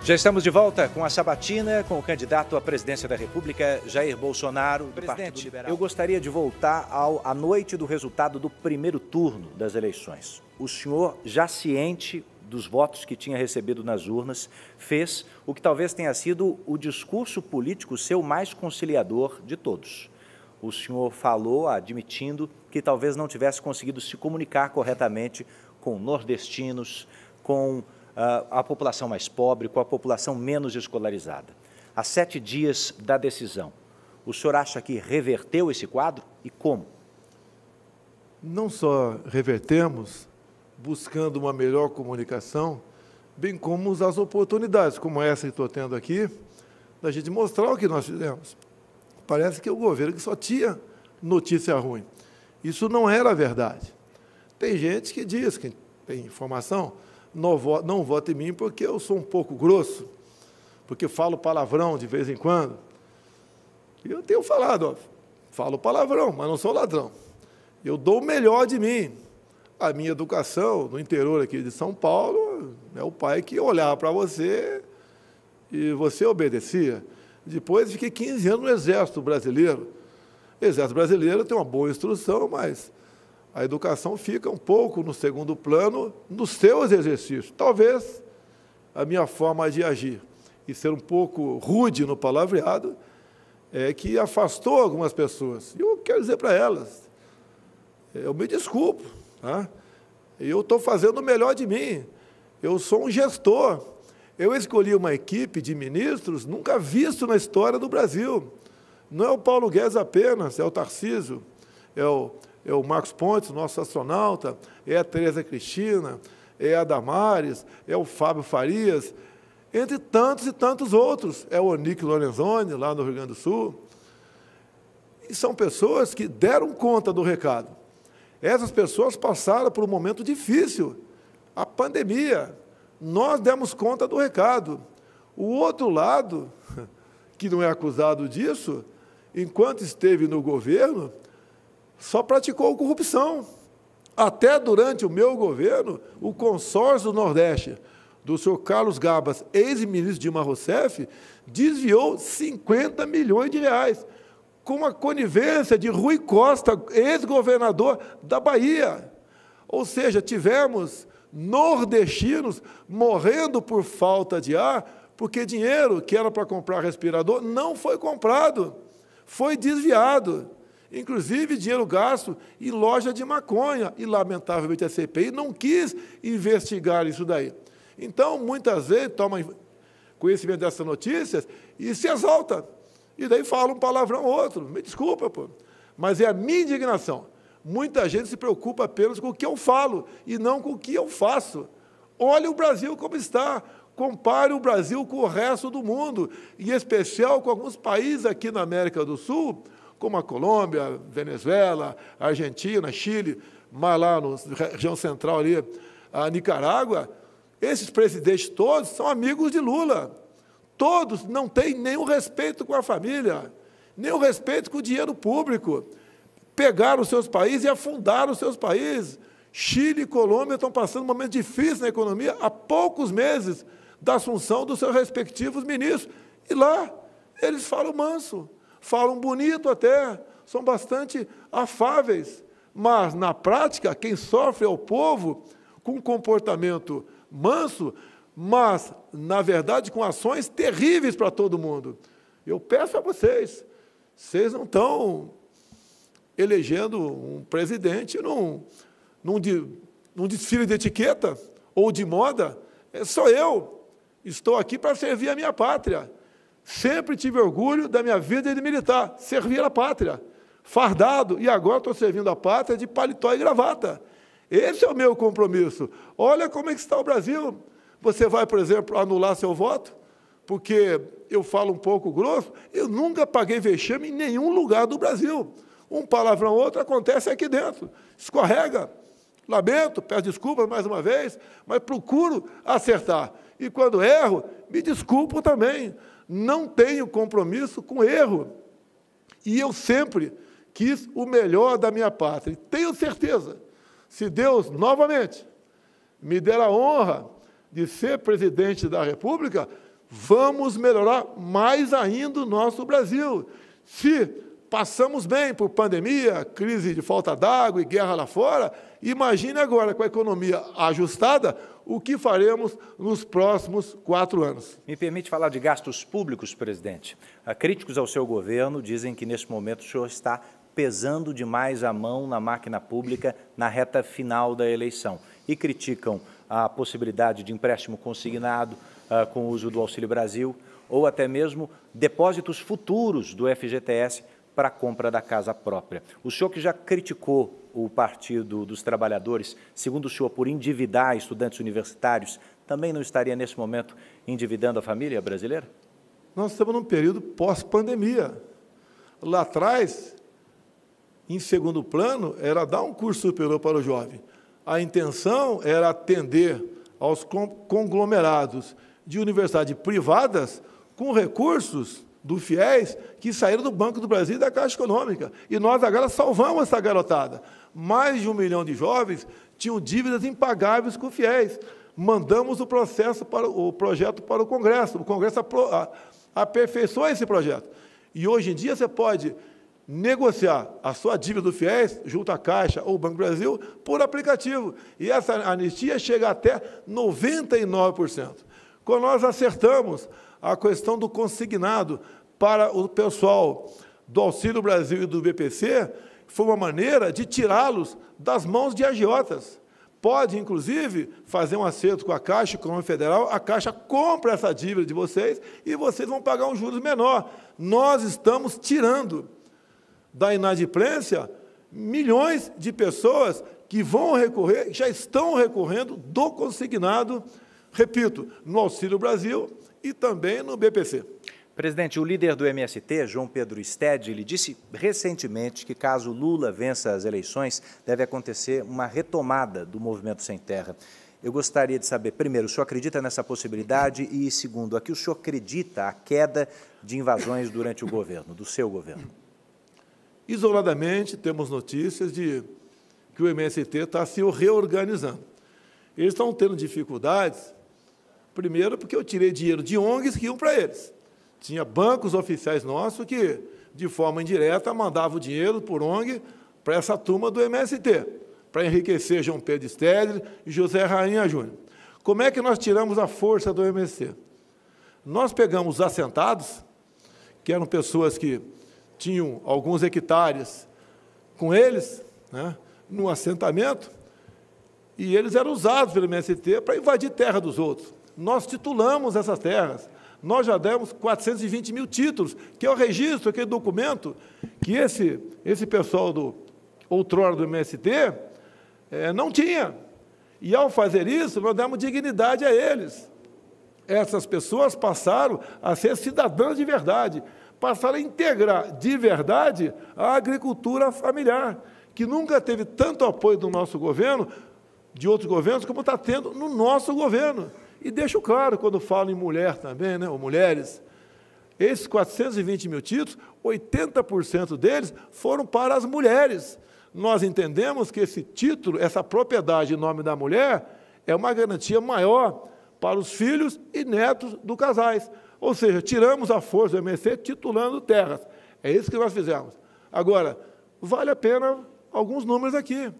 Já estamos de volta com a sabatina, com o candidato à presidência da República, Jair Bolsonaro, do Partido Liberal. Eu gostaria de voltar à noite do resultado do primeiro turno das eleições. O senhor, já ciente dos votos que tinha recebido nas urnas, fez o que talvez tenha sido o discurso político seu mais conciliador de todos. O senhor falou, admitindo que talvez não tivesse conseguido se comunicar corretamente com nordestinos, com a população mais pobre, com a população menos escolarizada. Há 7 dias da decisão, o senhor acha que reverteu esse quadro e como? Não só revertemos, buscando uma melhor comunicação, bem como as oportunidades, como essa que estou tendo aqui, da gente mostrar o que nós fizemos. Parece que é o governo que só tinha notícia ruim. Isso não era verdade. Tem gente que diz, que tem informação, não vota em mim porque eu sou um pouco grosso, porque falo palavrão de vez em quando. E eu tenho falado, falo palavrão, mas não sou ladrão. Eu dou o melhor de mim. A minha educação no interior aqui de São Paulo é o pai que olhava para você e você obedecia. Depois fiquei 15 anos no Exército Brasileiro. O Exército Brasileiro tem uma boa instrução, mas a educação fica um pouco no segundo plano nos seus exercícios. Talvez a minha forma de agir e ser um pouco rude no palavreado é que afastou algumas pessoas. E eu quero dizer para elas, eu me desculpo, tá? Eu estou fazendo o melhor de mim. Eu sou um gestor. Eu escolhi uma equipe de ministros nunca visto na história do Brasil. Não é o Paulo Guedes apenas, é o Tarcísio, é o Marcos Pontes, nosso astronauta, é a Tereza Cristina, é a Damares, é o Fábio Farias, entre tantos e tantos outros. É o Onique Lorenzoni, lá no Rio Grande do Sul. E são pessoas que deram conta do recado. Essas pessoas passaram por um momento difícil, a pandemia. Nós demos conta do recado. O outro lado, que não é acusado disso, enquanto esteve no governo, só praticou corrupção. Até durante o meu governo, o consórcio do Nordeste, do senhor Carlos Gabas, ex-ministro Dilma Rousseff, desviou 50 milhões de reais, com a conivência de Rui Costa, ex-governador da Bahia. Ou seja, tivemos nordestinos morrendo por falta de ar, porque dinheiro que era para comprar respirador não foi comprado, foi desviado. Inclusive dinheiro gasto em loja de maconha, e, lamentavelmente, a CPI não quis investigar isso daí. Então, muitas vezes, toma conhecimento dessas notícias e se exalta. E daí fala um palavrão ou outro. Me desculpa, pô. Mas é a minha indignação. Muita gente se preocupa apenas com o que eu falo e não com o que eu faço. Olhe o Brasil como está. Compare o Brasil com o resto do mundo, em especial com alguns países aqui na América do Sul, como a Colômbia, Venezuela, Argentina, Chile, mas lá na região central ali, a Nicarágua. Esses presidentes todos são amigos de Lula. Todos não têm nenhum respeito com a família, nenhum respeito com o dinheiro público. Pegaram os seus países e afundaram os seus países. Chile e Colômbia estão passando um momento difícil na economia há poucos meses da assunção dos seus respectivos ministros. E lá eles falam manso, falam bonito até, são bastante afáveis. Mas, na prática, quem sofre é o povo com um comportamento manso, mas, na verdade, com ações terríveis para todo mundo. Eu peço a vocês, vocês não estão elegendo um presidente num desfile de etiqueta ou de moda. Sou eu. Estou aqui para servir a minha pátria. Sempre tive orgulho da minha vida de militar, servir a pátria, fardado, e agora estou servindo a pátria de paletó e gravata. Esse é o meu compromisso. Olha como é que está o Brasil. Você vai, por exemplo, anular seu voto? Porque eu falo um pouco grosso, eu nunca paguei vexame em nenhum lugar do Brasil. Um palavrão ou outro acontece aqui dentro. Escorrega. Lamento, peço desculpas mais uma vez, mas procuro acertar. E quando erro, me desculpo também. Não tenho compromisso com erro. E eu sempre quis o melhor da minha pátria. E tenho certeza, se Deus, novamente, me der a honra de ser presidente da República, vamos melhorar mais ainda o nosso Brasil. Se passamos bem por pandemia, crise de falta d'água e guerra lá fora, imagine agora, com a economia ajustada, o que faremos nos próximos 4 anos. Me permite falar de gastos públicos, presidente. Críticos ao seu governo dizem que, nesse momento, o senhor está pesando demais a mão na máquina pública na reta final da eleição e criticam a possibilidade de empréstimo consignado com o uso do Auxílio Brasil ou até mesmo depósitos futuros do FGTS para a compra da casa própria. O senhor que já criticou o Partido dos Trabalhadores, segundo o senhor, por endividar estudantes universitários, também não estaria, nesse momento, endividando a família brasileira? Nós estamos num período pós-pandemia. Lá atrás, em segundo plano, era dar um curso superior para o jovem. A intenção era atender aos conglomerados de universidades privadas com recursos do FIES que saíram do Banco do Brasil e da Caixa Econômica. E nós agora salvamos essa garotada. Mais de 1 milhão de jovens tinham dívidas impagáveis com o FIES. Mandamos o projeto para o Congresso. O Congresso aperfeiçoou esse projeto. E hoje em dia você pode negociar a sua dívida do FIES junto à Caixa ou Banco do Brasil por aplicativo. E essa anistia chega até 99%. Quando nós acertamos a questão do consignado para o pessoal do Auxílio Brasil e do BPC, foi uma maneira de tirá-los das mãos de agiotas. Pode, inclusive, fazer um acerto com a Caixa Econômica Federal, a Caixa compra essa dívida de vocês e vocês vão pagar um juros menor. Nós estamos tirando da inadimplência milhões de pessoas que vão recorrer, já estão recorrendo do consignado, repito, no Auxílio Brasil e também no BPC. Presidente, o líder do MST, João Pedro Stedley, disse recentemente que, caso Lula vença as eleições, deve acontecer uma retomada do movimento Sem Terra. Eu gostaria de saber, primeiro, o senhor acredita nessa possibilidade e, segundo, a que o senhor acredita a queda de invasões durante o governo, do seu governo? Isoladamente, temos notícias de que o MST está se reorganizando. Eles estão tendo dificuldades, primeiro porque eu tirei dinheiro de ONGs que iam para eles. Tinha bancos oficiais nossos que, de forma indireta, mandavam dinheiro por ONG para essa turma do MST, para enriquecer João Pedro Stedley e José Rainha Júnior. Como é que nós tiramos a força do MST? Nós pegamos os assentados, que eram pessoas que tinham alguns hectares com eles, né, no assentamento, e eles eram usados pelo MST para invadir terra dos outros. Nós titulamos essas terras. Nós já demos 420 mil títulos, que é o registro, aquele documento que esse pessoal do outrora do MST não tinha. E, ao fazer isso, nós demos dignidade a eles. Essas pessoas passaram a ser cidadãs de verdade, passaram a integrar de verdade a agricultura familiar, que nunca teve tanto apoio do nosso governo, de outros governos, como está tendo no nosso governo. E deixo claro, quando falo em mulher também, né, ou mulheres, esses 420 mil títulos, 80% deles foram para as mulheres. Nós entendemos que esse título, essa propriedade em nome da mulher, é uma garantia maior para os filhos e netos dos casais. Ou seja, tiramos a força do MST titulando terras. É isso que nós fizemos. Agora, vale a pena alguns números aqui.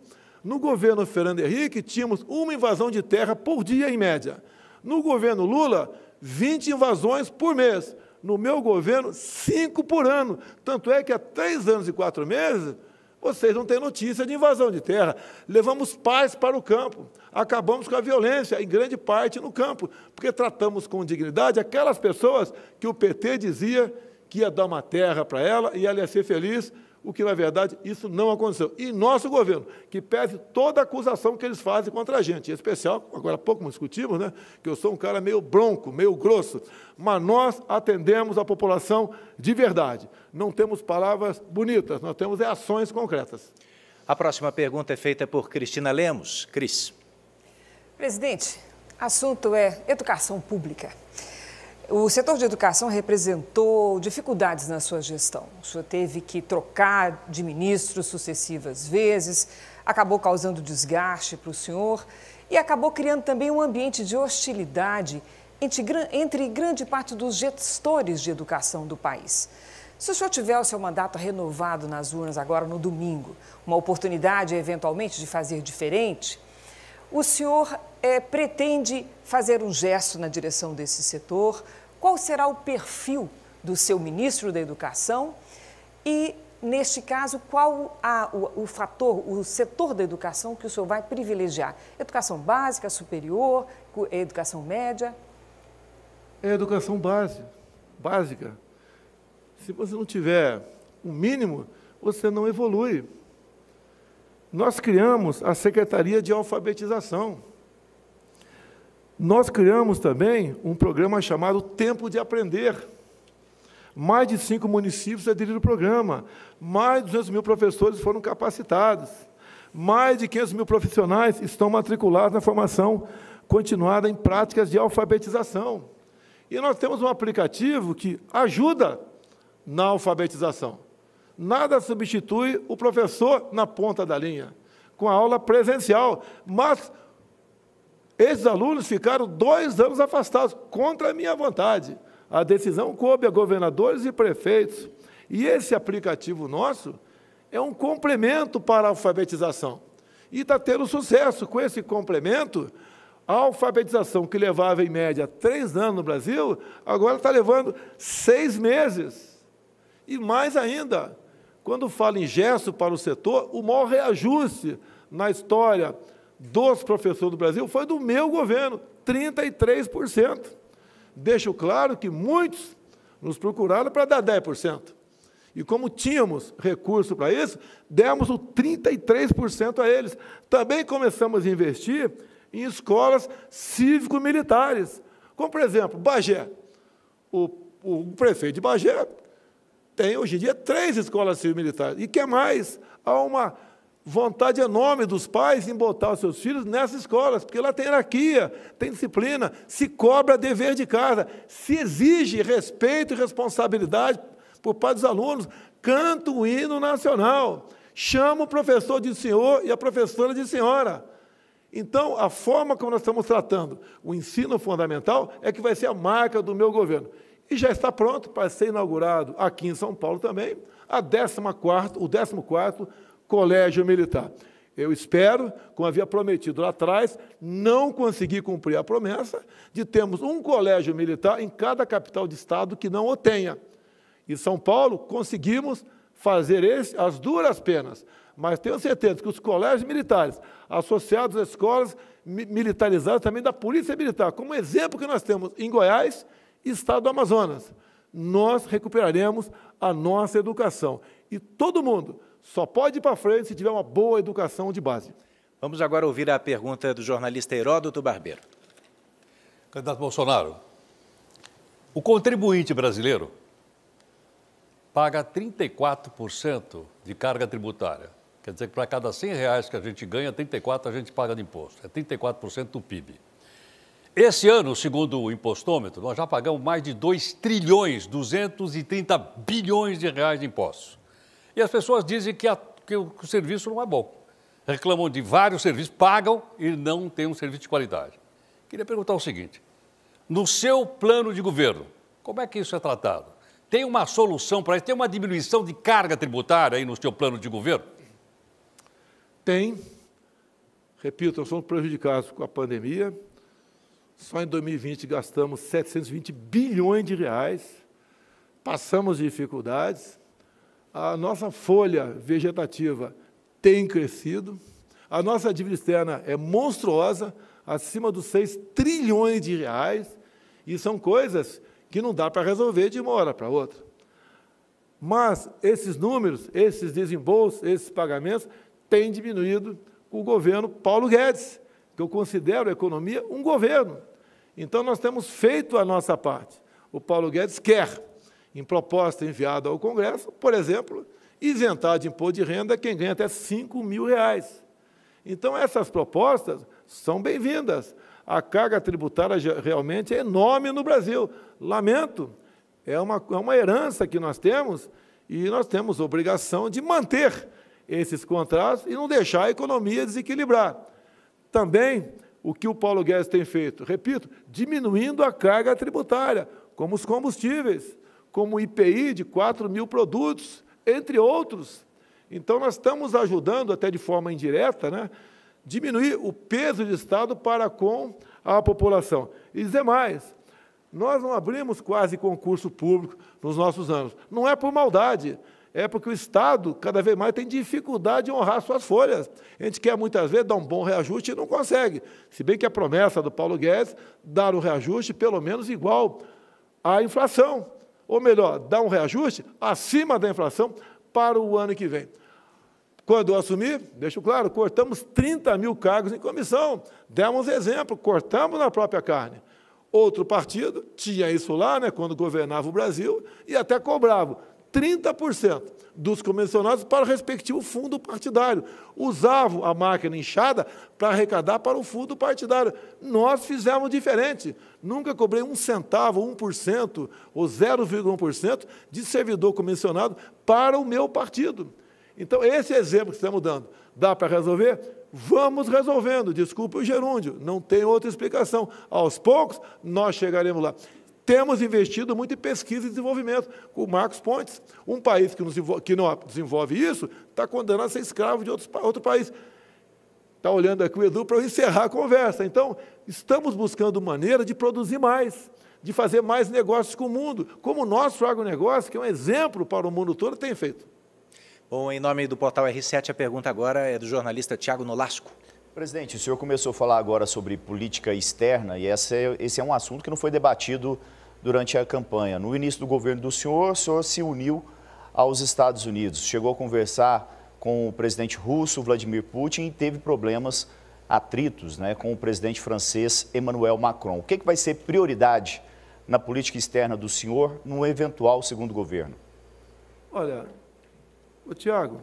No governo Fernando Henrique, tínhamos uma invasão de terra por dia, em média. No governo Lula, 20 invasões por mês. No meu governo, 5 por ano. Tanto é que há 3 anos e 4 meses, vocês não têm notícia de invasão de terra. Levamos paz para o campo. Acabamos com a violência, em grande parte, no campo, porque tratamos com dignidade aquelas pessoas que o PT dizia que ia dar uma terra para ela e ela ia ser feliz o que, na verdade, isso não aconteceu. E nosso governo, que pese toda a acusação que eles fazem contra a gente, em especial, agora há pouco nós discutimos, né, que eu sou um cara meio bronco, meio grosso, mas nós atendemos a população de verdade. Não temos palavras bonitas, nós temos ações concretas. A próxima pergunta é feita por Cristina Lemos. Cris. Presidente, assunto é educação pública. O setor de educação representou dificuldades na sua gestão. O senhor teve que trocar de ministros sucessivas vezes, acabou causando desgaste para o senhor e acabou criando também um ambiente de hostilidade entre grande parte dos gestores de educação do país. Se o senhor tiver o seu mandato renovado nas urnas agora no domingo, uma oportunidade eventualmente de fazer diferente, o senhor pretende fazer um gesto na direção desse setor? Qual será o perfil do seu ministro da Educação? E, neste caso, qual o setor da educação que o senhor vai privilegiar? Educação básica, superior, educação média? É educação básica. Se você não tiver o mínimo, você não evolui. Nós criamos a Secretaria de Alfabetização. Nós criamos também um programa chamado Tempo de Aprender. Mais de 5 municípios aderiram ao programa. Mais de 200 mil professores foram capacitados. Mais de 500 mil profissionais estão matriculados na formação continuada em práticas de alfabetização. E nós temos um aplicativo que ajuda na alfabetização. Nada substitui o professor na ponta da linha, com a aula presencial. Mas esses alunos ficaram 2 anos afastados, contra a minha vontade. A decisão coube a governadores e prefeitos. E esse aplicativo nosso é um complemento para a alfabetização. E está tendo sucesso. Com esse complemento, a alfabetização, que levava, em média, 3 anos no Brasil, agora está levando 6 meses. E mais ainda, quando fala em gesto para o setor, o maior reajuste na história dos professores do Brasil foi do meu governo, 33%. Deixo claro que muitos nos procuraram para dar 10%. E como tínhamos recurso para isso, demos o 33% a eles. Também começamos a investir em escolas cívico-militares, como, por exemplo, Bagé. O prefeito de Bagé tem, hoje em dia, 3 escolas cívico-militares. E quer mais? Há uma vontade enorme dos pais em botar os seus filhos nessas escolas, porque lá tem hierarquia, tem disciplina, se cobra dever de casa, se exige respeito e responsabilidade por parte dos alunos, canta o hino nacional, chama o professor de senhor e a professora de senhora. Então, a forma como nós estamos tratando o ensino fundamental é que vai ser a marca do meu governo. E já está pronto para ser inaugurado aqui em São Paulo também o 14º Colégio Militar. Eu espero, como havia prometido lá atrás, não conseguir cumprir a promessa de termos um colégio militar em cada capital de estado que não o tenha. Em São Paulo, conseguimos fazer as duras penas, mas tenho certeza que os colégios militares, associados às escolas militarizadas também da Polícia Militar, como exemplo que nós temos em Goiás e estado do Amazonas, nós recuperaremos a nossa educação. E todo mundo só pode ir para frente se tiver uma boa educação de base. Vamos agora ouvir a pergunta do jornalista Heródoto Barbeiro. Candidato Bolsonaro, o contribuinte brasileiro paga 34% de carga tributária. Quer dizer que para cada R$100 que a gente ganha, 34% a gente paga de imposto. É 34% do PIB. Esse ano, segundo o impostômetro, nós já pagamos mais de 2.230 bilhões de reais de impostos. E as pessoas dizem que o serviço não é bom. Reclamam de vários serviços, pagam e não têm um serviço de qualidade. Queria perguntar o seguinte, no seu plano de governo, como é que isso é tratado? Tem uma solução para isso? Tem uma diminuição de carga tributária aí no seu plano de governo? Tem. Repito, nós somos prejudicados com a pandemia. Só em 2020 gastamos 720 bilhões de reais. Passamos dificuldades. A nossa folha vegetativa tem crescido, a nossa dívida externa é monstruosa, acima dos 6 trilhões de reais, e são coisas que não dá para resolver de uma hora para outra. Mas esses números, esses desembolsos, esses pagamentos, têm diminuído com o governo Paulo Guedes, que eu considero a economia um governo. Então, nós temos feito a nossa parte. O Paulo Guedes quer, em proposta enviada ao Congresso, por exemplo, isentar de imposto de renda quem ganha até R$5.000. Então, essas propostas são bem-vindas. A carga tributária realmente é enorme no Brasil. Lamento, é uma herança que nós temos e nós temos obrigação de manter esses contratos e não deixar a economia desequilibrar. Também, o que o Paulo Guedes tem feito, repito, diminuindo a carga tributária, como os combustíveis, como o IPI de 4.000 produtos, entre outros. Então, nós estamos ajudando, até de forma indireta, né, diminuir o peso do Estado para com a população. E dizer mais, nós não abrimos quase concurso público nos nossos anos. Não é por maldade, é porque o Estado, cada vez mais, tem dificuldade de honrar suas folhas. A gente quer, muitas vezes, dar um bom reajuste e não consegue. Se bem que a promessa do Paulo Guedes, dar um reajuste pelo menos igual à inflação. Ou melhor, dar um reajuste acima da inflação para o ano que vem. Quando eu assumi, deixo claro, cortamos 30.000 cargos em comissão. Demos exemplo, cortamos na própria carne. Outro partido tinha isso lá, né, quando governava o Brasil, e até cobrava 30% dos comissionados para o respectivo fundo partidário. Usavam a máquina inchada para arrecadar para o fundo partidário. Nós fizemos diferente. Nunca cobrei 1 centavo, 1% ou 0,1% de servidor comissionado para o meu partido. Então, esse exemplo que estamos dando, dá para resolver? Vamos resolvendo. Desculpe o gerúndio, não tem outra explicação. Aos poucos, nós chegaremos lá. Temos investido muito em pesquisa e desenvolvimento, com o Marcos Pontes. Um país que não desenvolve isso está condenado a ser escravo de outro país. Está olhando aqui o Edu para eu encerrar a conversa. Então, estamos buscando maneira de produzir mais, de fazer mais negócios com o mundo, como o nosso agronegócio, que é um exemplo para o mundo todo, tem feito. Bom, em nome do Portal R7, a pergunta agora é do jornalista Tiago Nolasco. Presidente, o senhor começou a falar agora sobre política externa e esse é um assunto que não foi debatido durante a campanha. No início do governo do senhor, o senhor se uniu aos Estados Unidos, chegou a conversar com o presidente russo, Vladimir Putin, e teve problemas, atritos, né, com o presidente francês, Emmanuel Macron. O que vai ser prioridade na política externa do senhor no eventual segundo governo? Olha, Tiago,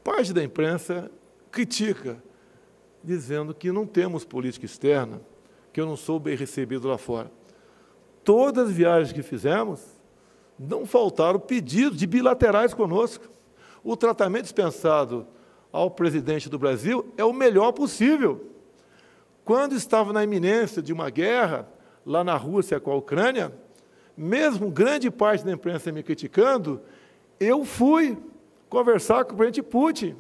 parte da imprensa critica, dizendo que não temos política externa, que eu não sou bem recebido lá fora. Todas as viagens que fizemos, não faltaram pedidos de bilaterais conosco. O tratamento dispensado ao presidente do Brasil é o melhor possível. Quando estava na iminência de uma guerra, lá na Rússia com a Ucrânia, mesmo grande parte da imprensa me criticando, eu fui conversar com o presidente Putin.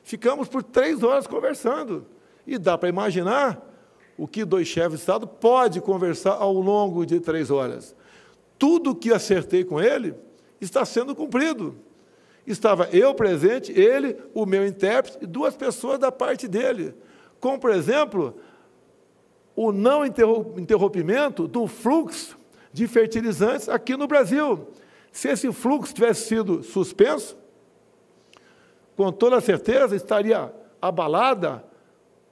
Ficamos por 3 horas conversando. E dá para imaginar o que 2 chefes de Estado podem conversar ao longo de 3 horas. Tudo o que acertei com ele está sendo cumprido. Estava eu presente, ele, o meu intérprete e 2 pessoas da parte dele. Como, por exemplo, o não interrompimento do fluxo de fertilizantes aqui no Brasil. Se esse fluxo tivesse sido suspenso, com toda certeza estaria abalada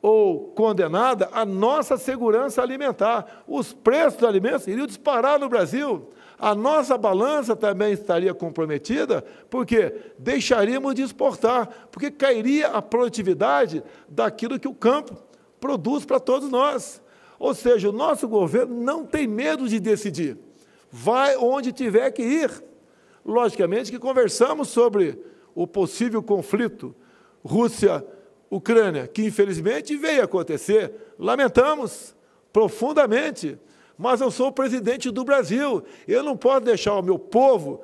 ou condenada a nossa segurança alimentar. Os preços dos alimentos iriam disparar no Brasil. A nossa balança também estaria comprometida, porque deixaríamos de exportar, porque cairia a produtividade daquilo que o campo produz para todos nós. Ou seja, o nosso governo não tem medo de decidir. Vai onde tiver que ir. Logicamente que conversamos sobre o possível conflito Rússia-Ucrânia, que infelizmente veio acontecer. Lamentamos profundamente, mas eu sou o presidente do Brasil. Eu não posso deixar o meu povo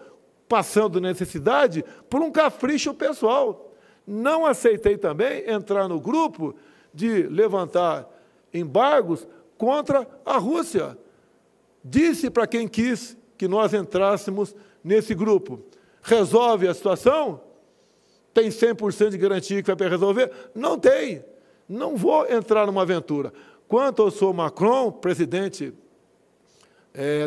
passando necessidade por um capricho pessoal. Não aceitei também entrar no grupo de levantar embargos contra a Rússia. Disse para quem quis que nós entrássemos nesse grupo. Resolve a situação? Tem 100% de garantia que vai resolver? Não tem. Não vou entrar numa aventura. Quanto eu sou Macron, presidente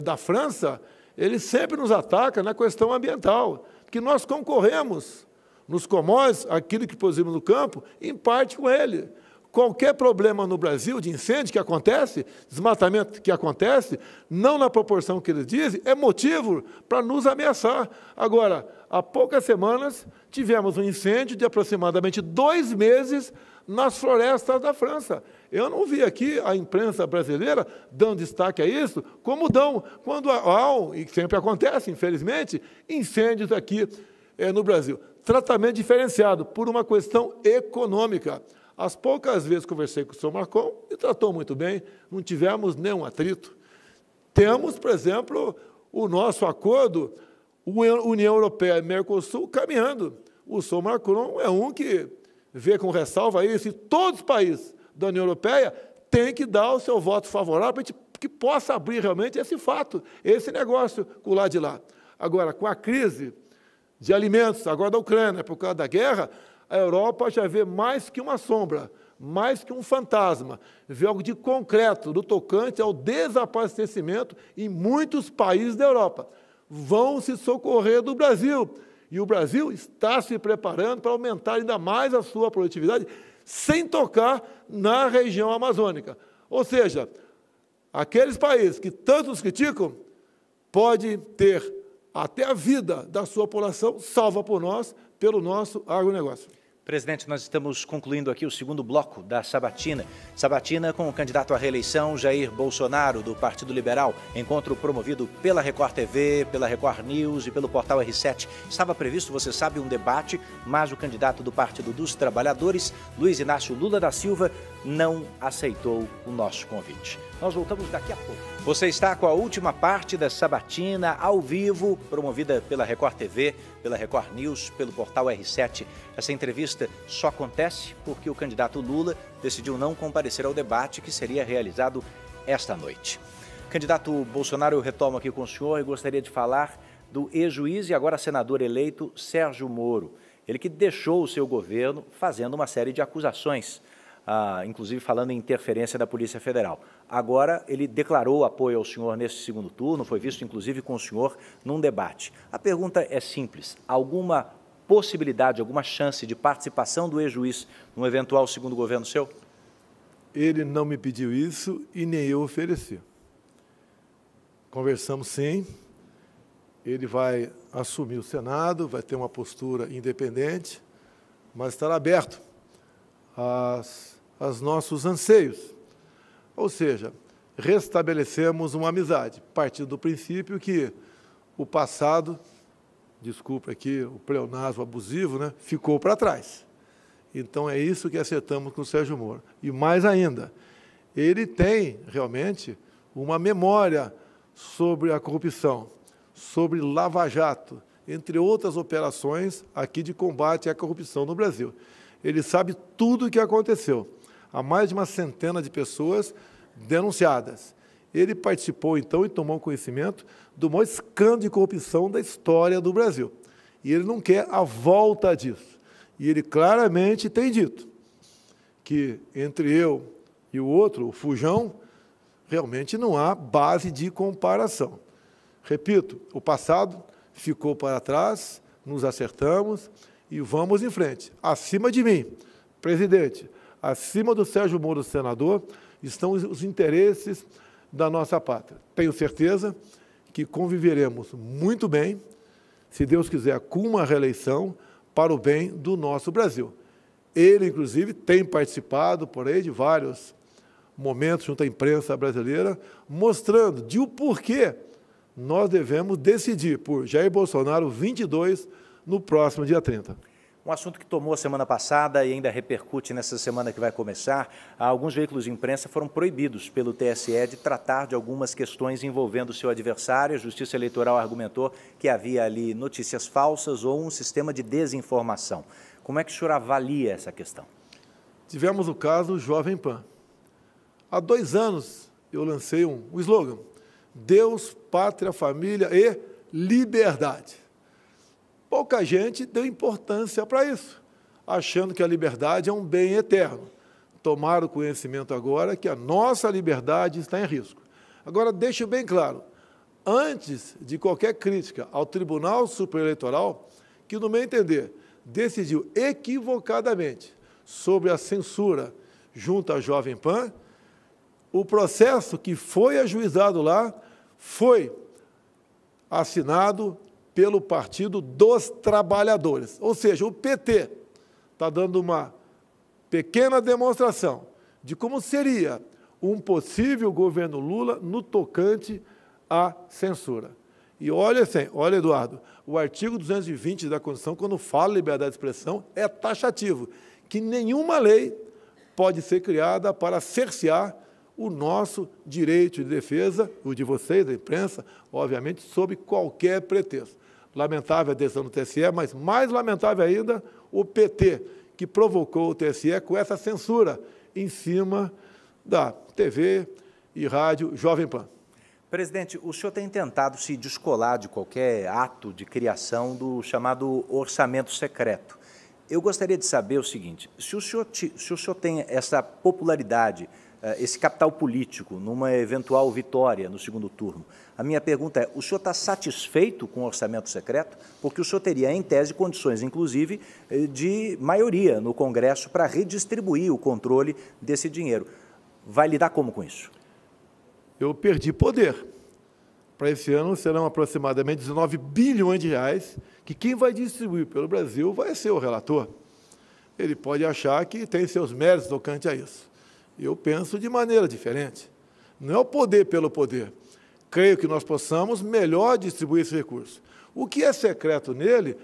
da França, ele sempre nos ataca na questão ambiental. porque nós concorremos nos commodities, aquilo que produzimos no campo, em parte com ele. Qualquer problema no Brasil de incêndio que acontece, desmatamento que acontece, não na proporção que eles dizem, é motivo para nos ameaçar. Agora, há poucas semanas, tivemos um incêndio de aproximadamente 2 meses nas florestas da França. Eu não vi aqui a imprensa brasileira dando destaque a isso, como dão quando há, e sempre acontece, infelizmente, incêndios aqui no Brasil. Tratamento diferenciado por uma questão econômica. As poucas vezes conversei com o senhor Marcon, e tratou muito bem, não tivemos nenhum atrito. Temos, por exemplo, o nosso acordo, União Europeia e Mercosul, caminhando. O senhor Macron é um que vê com ressalva isso, e todos os países da União Europeia têm que dar o seu voto favorável para que possa abrir realmente esse fato, esse negócio com o lado de lá. Agora, com a crise de alimentos, agora da Ucrânia, por causa da guerra, a Europa já vê mais que uma sombra, mais que um fantasma, vê algo de concreto no tocante ao desabastecimento em muitos países da Europa. Vão se socorrer do Brasil, e o Brasil está se preparando para aumentar ainda mais a sua produtividade, sem tocar na região amazônica. Ou seja, aqueles países que tanto nos criticam, podem ter até a vida da sua população salva por nós, pelo nosso agronegócio. Presidente, nós estamos concluindo aqui o segundo bloco da sabatina. Sabatina com o candidato à reeleição, Jair Bolsonaro, do Partido Liberal. Encontro promovido pela Record TV, pela Record News e pelo portal R7. Estava previsto, você sabe, um debate, mas o candidato do Partido dos Trabalhadores, Luiz Inácio Lula da Silva, não aceitou o nosso convite. Nós voltamos daqui a pouco. Você está com a última parte da sabatina ao vivo, promovida pela Record TV, pela Record News, pelo portal R7. Essa entrevista só acontece porque o candidato Lula decidiu não comparecer ao debate que seria realizado esta noite. Candidato Bolsonaro, eu retomo aqui com o senhor e gostaria de falar do ex-juiz e agora senador eleito Sérgio Moro. Ele que deixou o seu governo fazendo uma série de acusações, inclusive falando em interferência da Polícia Federal. Agora, ele declarou apoio ao senhor nesse segundo turno, foi visto inclusive com o senhor num debate. A pergunta é simples: alguma possibilidade, alguma chance de participação do ex-juiz num eventual segundo governo seu? Ele não me pediu isso e nem eu ofereci. Conversamos sim, ele vai assumir o Senado, vai ter uma postura independente, mas estará aberto aos nossos anseios. Ou seja, restabelecemos uma amizade, partindo do princípio que o passado, desculpa aqui o pleonasmo abusivo, né, ficou para trás. Então, é isso que acertamos com o Sérgio Moro. E mais ainda, ele tem realmente uma memória sobre a corrupção, sobre Lava Jato, entre outras operações aqui de combate à corrupção no Brasil. Ele sabe tudo o que aconteceu. Há mais de uma centena de pessoas denunciadas. Ele participou, então, e tomou conhecimento do maior escândalo de corrupção da história do Brasil. E ele não quer a volta disso. E ele claramente tem dito que entre eu e o outro, o Fujão, realmente não há base de comparação. Repito, o passado ficou para trás, nos acertamos e vamos em frente. Acima de mim, presidente, acima do Sérgio Moro, senador, estão os interesses da nossa pátria. Tenho certeza que conviveremos muito bem, se Deus quiser, com uma reeleição para o bem do nosso Brasil. Ele, inclusive, tem participado, por aí, de vários momentos junto à imprensa brasileira, mostrando de o porquê nós devemos decidir por Jair Bolsonaro 22 no próximo dia 30. Um assunto que tomou a semana passada e ainda repercute nessa semana que vai começar, alguns veículos de imprensa foram proibidos pelo TSE de tratar de algumas questões envolvendo o seu adversário. A Justiça Eleitoral argumentou que havia ali notícias falsas ou um sistema de desinformação. Como é que o senhor avalia essa questão? Tivemos o caso do Jovem Pan. Há 2 anos eu lancei um slogan: Deus, Pátria, Família e Liberdade. Pouca gente deu importância para isso, achando que a liberdade é um bem eterno. Tomaram conhecimento agora que a nossa liberdade está em risco. Agora, deixo bem claro, antes de qualquer crítica ao Tribunal Superior Eleitoral, que, no meu entender, decidiu equivocadamente sobre a censura junto à Jovem Pan, o processo que foi ajuizado lá foi assinado pelo Partido dos Trabalhadores. Ou seja, o PT está dando uma pequena demonstração de como seria um possível governo Lula no tocante à censura. E olha, Eduardo, o artigo 220 da Constituição, quando fala liberdade de expressão, é taxativo, que nenhuma lei pode ser criada para cercear o nosso direito de defesa, o de vocês, da imprensa, obviamente, sob qualquer pretexto. Lamentável a decisão do TSE, mas mais lamentável ainda o PT, que provocou o TSE com essa censura em cima da TV e rádio Jovem Pan. Presidente, o senhor tem tentado se descolar de qualquer ato de criação do chamado orçamento secreto. Eu gostaria de saber o seguinte, se o senhor tem essa popularidade, esse capital político numa eventual vitória no segundo turno, a minha pergunta é, o senhor está satisfeito com o orçamento secreto? Porque o senhor teria, em tese, condições, inclusive, de maioria no Congresso para redistribuir o controle desse dinheiro. Vai lidar como com isso? Eu perdi poder. Para esse ano serão aproximadamente 19 bilhões de reais, que quem vai distribuir pelo Brasil vai ser o relator. Ele pode achar que tem seus méritos tocante a isso. Eu penso de maneira diferente. Não é o poder pelo poder. Creio que nós possamos melhor distribuir esse recurso. O que é secreto nele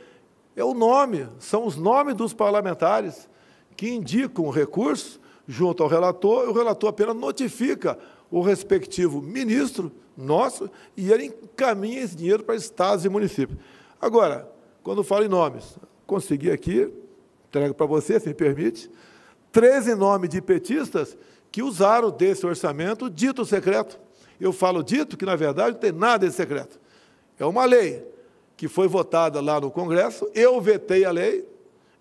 é o nome, são os nomes dos parlamentares que indicam o recurso junto ao relator, e o relator apenas notifica o respectivo ministro nosso e ele encaminha esse dinheiro para estados e municípios. Agora, quando falo em nomes, consegui aqui, entrego para você, se me permite, 13 nomes de petistas que usaram desse orçamento dito secreto. Eu falo dito que, na verdade, não tem nada de secreto. É uma lei que foi votada lá no Congresso, eu vetei a lei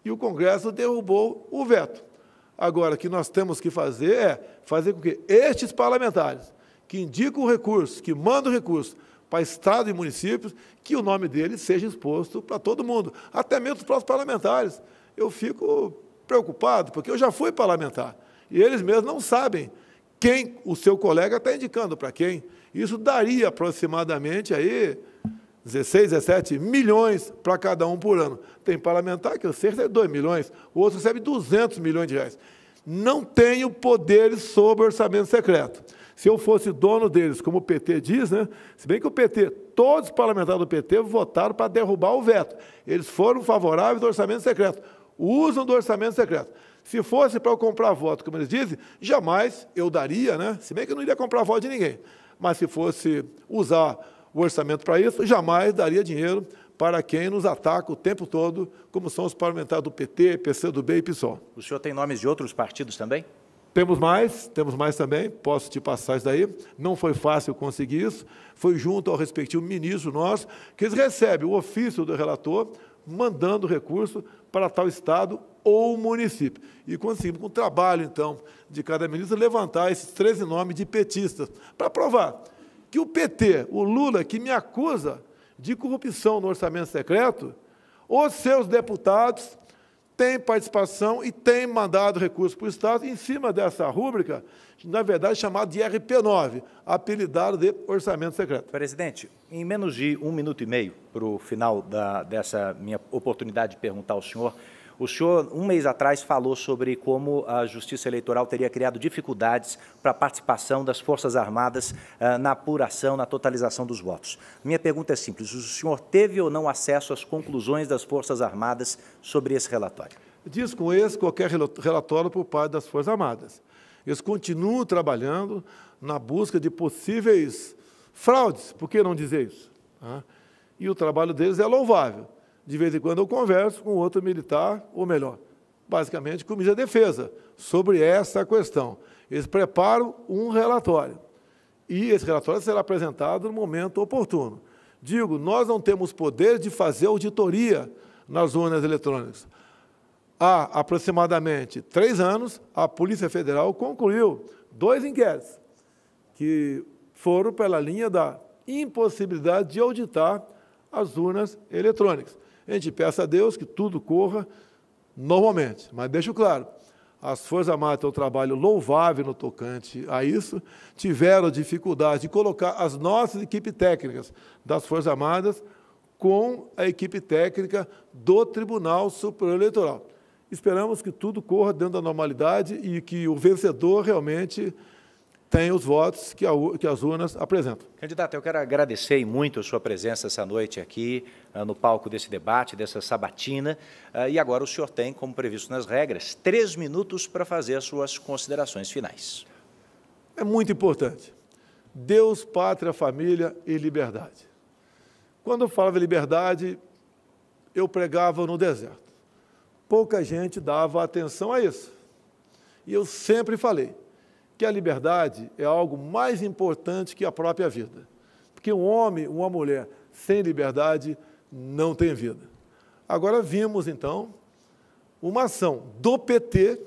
e o Congresso derrubou o veto. Agora, o que nós temos que fazer é fazer com que estes parlamentares, que indicam o recurso, que mandam o recurso para Estado e municípios, que o nome deles seja exposto para todo mundo, até mesmo os próprios parlamentares. Eu fico preocupado, porque eu já fui parlamentar, e eles mesmos não sabem quem o seu colega está indicando para quem. Isso daria aproximadamente aí 16, 17 milhões para cada um por ano. Tem parlamentar que eu sei recebe 2 milhões, o outro recebe 200 milhões de reais. Não tenho poderes sobre o orçamento secreto. Se eu fosse dono deles, como o PT diz, né? Se bem que o PT, todos os parlamentares do PT votaram para derrubar o veto. Eles foram favoráveis ao orçamento secreto, usam do orçamento secreto. Se fosse para eu comprar voto, como eles dizem, jamais eu daria, né? Se bem que eu não iria comprar voto de ninguém. Mas se fosse usar o orçamento para isso, jamais daria dinheiro para quem nos ataca o tempo todo, como são os parlamentares do PT, PCdoB e PSOL. O senhor tem nomes de outros partidos também? Temos mais também, posso te passar isso daí. Não foi fácil conseguir isso, foi junto ao respectivo ministro nosso, que eles recebem o ofício do relator, mandando recurso para tal estado ou município. E conseguimos, com o trabalho, então, de cada ministro, levantar esses 13 nomes de petistas, para provar que o PT, o Lula, que me acusa de corrupção no orçamento secreto, os seus deputados têm participação e têm mandado recursos para o Estado em cima dessa rúbrica, na verdade, chamada de RP9, apelidado de orçamento secreto. Presidente, em menos de 1 minuto e meio, para o final dessa minha oportunidade de perguntar ao senhor, o senhor, um mês atrás, falou sobre como a Justiça Eleitoral teria criado dificuldades para a participação das Forças Armadas na apuração, na totalização dos votos. Minha pergunta é simples, o senhor teve ou não acesso às conclusões das Forças Armadas sobre esse relatório? Diz com esse qualquer relatório por parte das Forças Armadas. Eles continuam trabalhando na busca de possíveis fraudes, por que não dizer isso? E o trabalho deles é louvável. De vez em quando eu converso com outro militar, ou melhor, basicamente com o ministro da Defesa, sobre essa questão. Eles preparam um relatório, e esse relatório será apresentado no momento oportuno. Digo, nós não temos poder de fazer auditoria nas urnas eletrônicas. Há aproximadamente 3 anos, a Polícia Federal concluiu 2 inquéritos, que foram pela linha da impossibilidade de auditar as urnas eletrônicas. A gente peça a Deus que tudo corra normalmente, mas deixo claro, as Forças Armadas têm um trabalho louvável no tocante a isso, tiveram dificuldade de colocar as nossas equipes técnicas das Forças Armadas com a equipe técnica do Tribunal Superior Eleitoral. Esperamos que tudo corra dentro da normalidade e que o vencedor realmente tenha os votos que as urnas apresentam. Candidato, eu quero agradecer muito a sua presença essa noite aqui no palco desse debate, dessa sabatina. E agora o senhor tem, como previsto nas regras, 3 minutos para fazer as suas considerações finais. É muito importante. Deus, pátria, família e liberdade. Quando eu falava liberdade, eu pregava no deserto. Pouca gente dava atenção a isso. E eu sempre falei que a liberdade é algo mais importante que a própria vida. Porque um homem, uma mulher sem liberdade não tem vida. Agora vimos, então, uma ação do PT,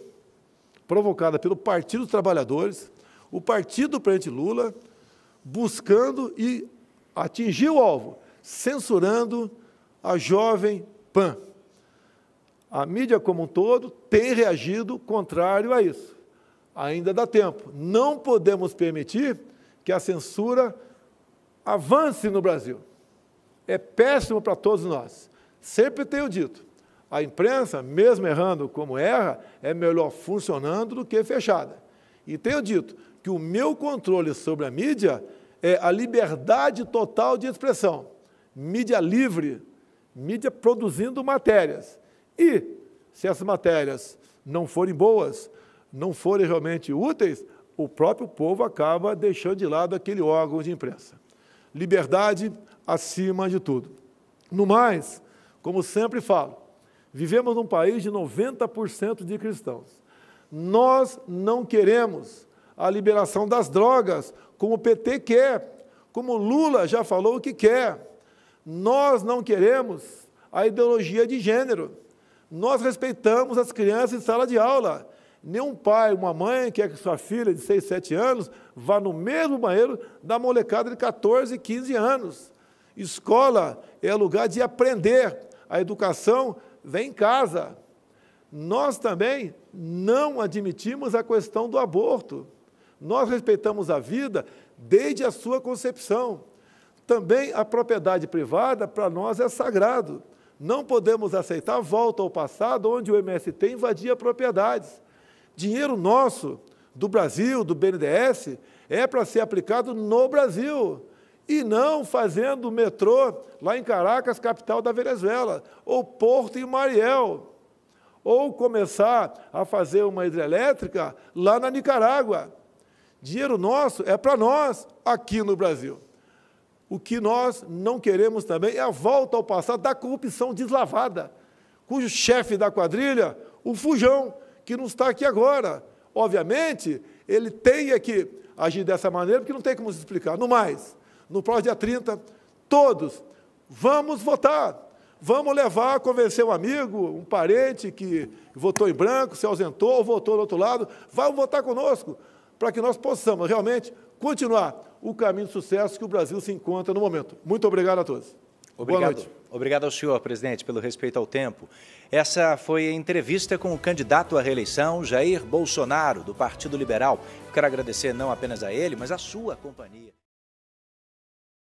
provocada pelo Partido dos Trabalhadores, o partido do presidente Lula, buscando e atingir o alvo, censurando a Jovem Pan. A mídia como um todo tem reagido contrário a isso. Ainda dá tempo. Não podemos permitir que a censura avance no Brasil. É péssimo para todos nós. Sempre tenho dito, a imprensa, mesmo errando como erra, é melhor funcionando do que fechada. E tenho dito que o meu controle sobre a mídia é a liberdade total de expressão. Mídia livre, mídia produzindo matérias. E, se essas matérias não forem boas, não forem realmente úteis, o próprio povo acaba deixando de lado aquele órgão de imprensa. Liberdade acima de tudo. No mais, como sempre falo, vivemos num país de 90% de cristãos. Nós não queremos a liberação das drogas, como o PT quer, como o Lula já falou que quer. Nós não queremos a ideologia de gênero. Nós respeitamos as crianças em sala de aula. Nenhum pai, uma mãe quer que sua filha de 6, 7 anos vá no mesmo banheiro da molecada de 14, 15 anos. Escola é lugar de aprender. A educação vem em casa. Nós também não admitimos a questão do aborto. Nós respeitamos a vida desde a sua concepção. Também a propriedade privada, para nós, é sagrado. Não podemos aceitar a volta ao passado, onde o MST invadia propriedades. Dinheiro nosso, do Brasil, do BNDES, é para ser aplicado no Brasil, e não fazendo metrô lá em Caracas, capital da Venezuela, ou Porto em Mariel, ou começar a fazer uma hidrelétrica lá na Nicarágua. Dinheiro nosso é para nós, aqui no Brasil. O que nós não queremos também é a volta ao passado da corrupção deslavada, cujo chefe da quadrilha, o Fujão, que não está aqui agora. Obviamente, ele tem que agir dessa maneira, porque não tem como se explicar. No mais, no próximo dia 30, todos vamos votar. Vamos levar, convencer um amigo, um parente que votou em branco, se ausentou ou votou do outro lado, vai votar conosco, para que nós possamos realmente continuar o caminho de sucesso que o Brasil se encontra no momento. Muito obrigado a todos. Obrigado. Boa noite. Obrigado ao senhor, presidente, pelo respeito ao tempo. Essa foi a entrevista com o candidato à reeleição, Jair Bolsonaro, do Partido Liberal. Eu quero agradecer não apenas a ele, mas a sua companhia.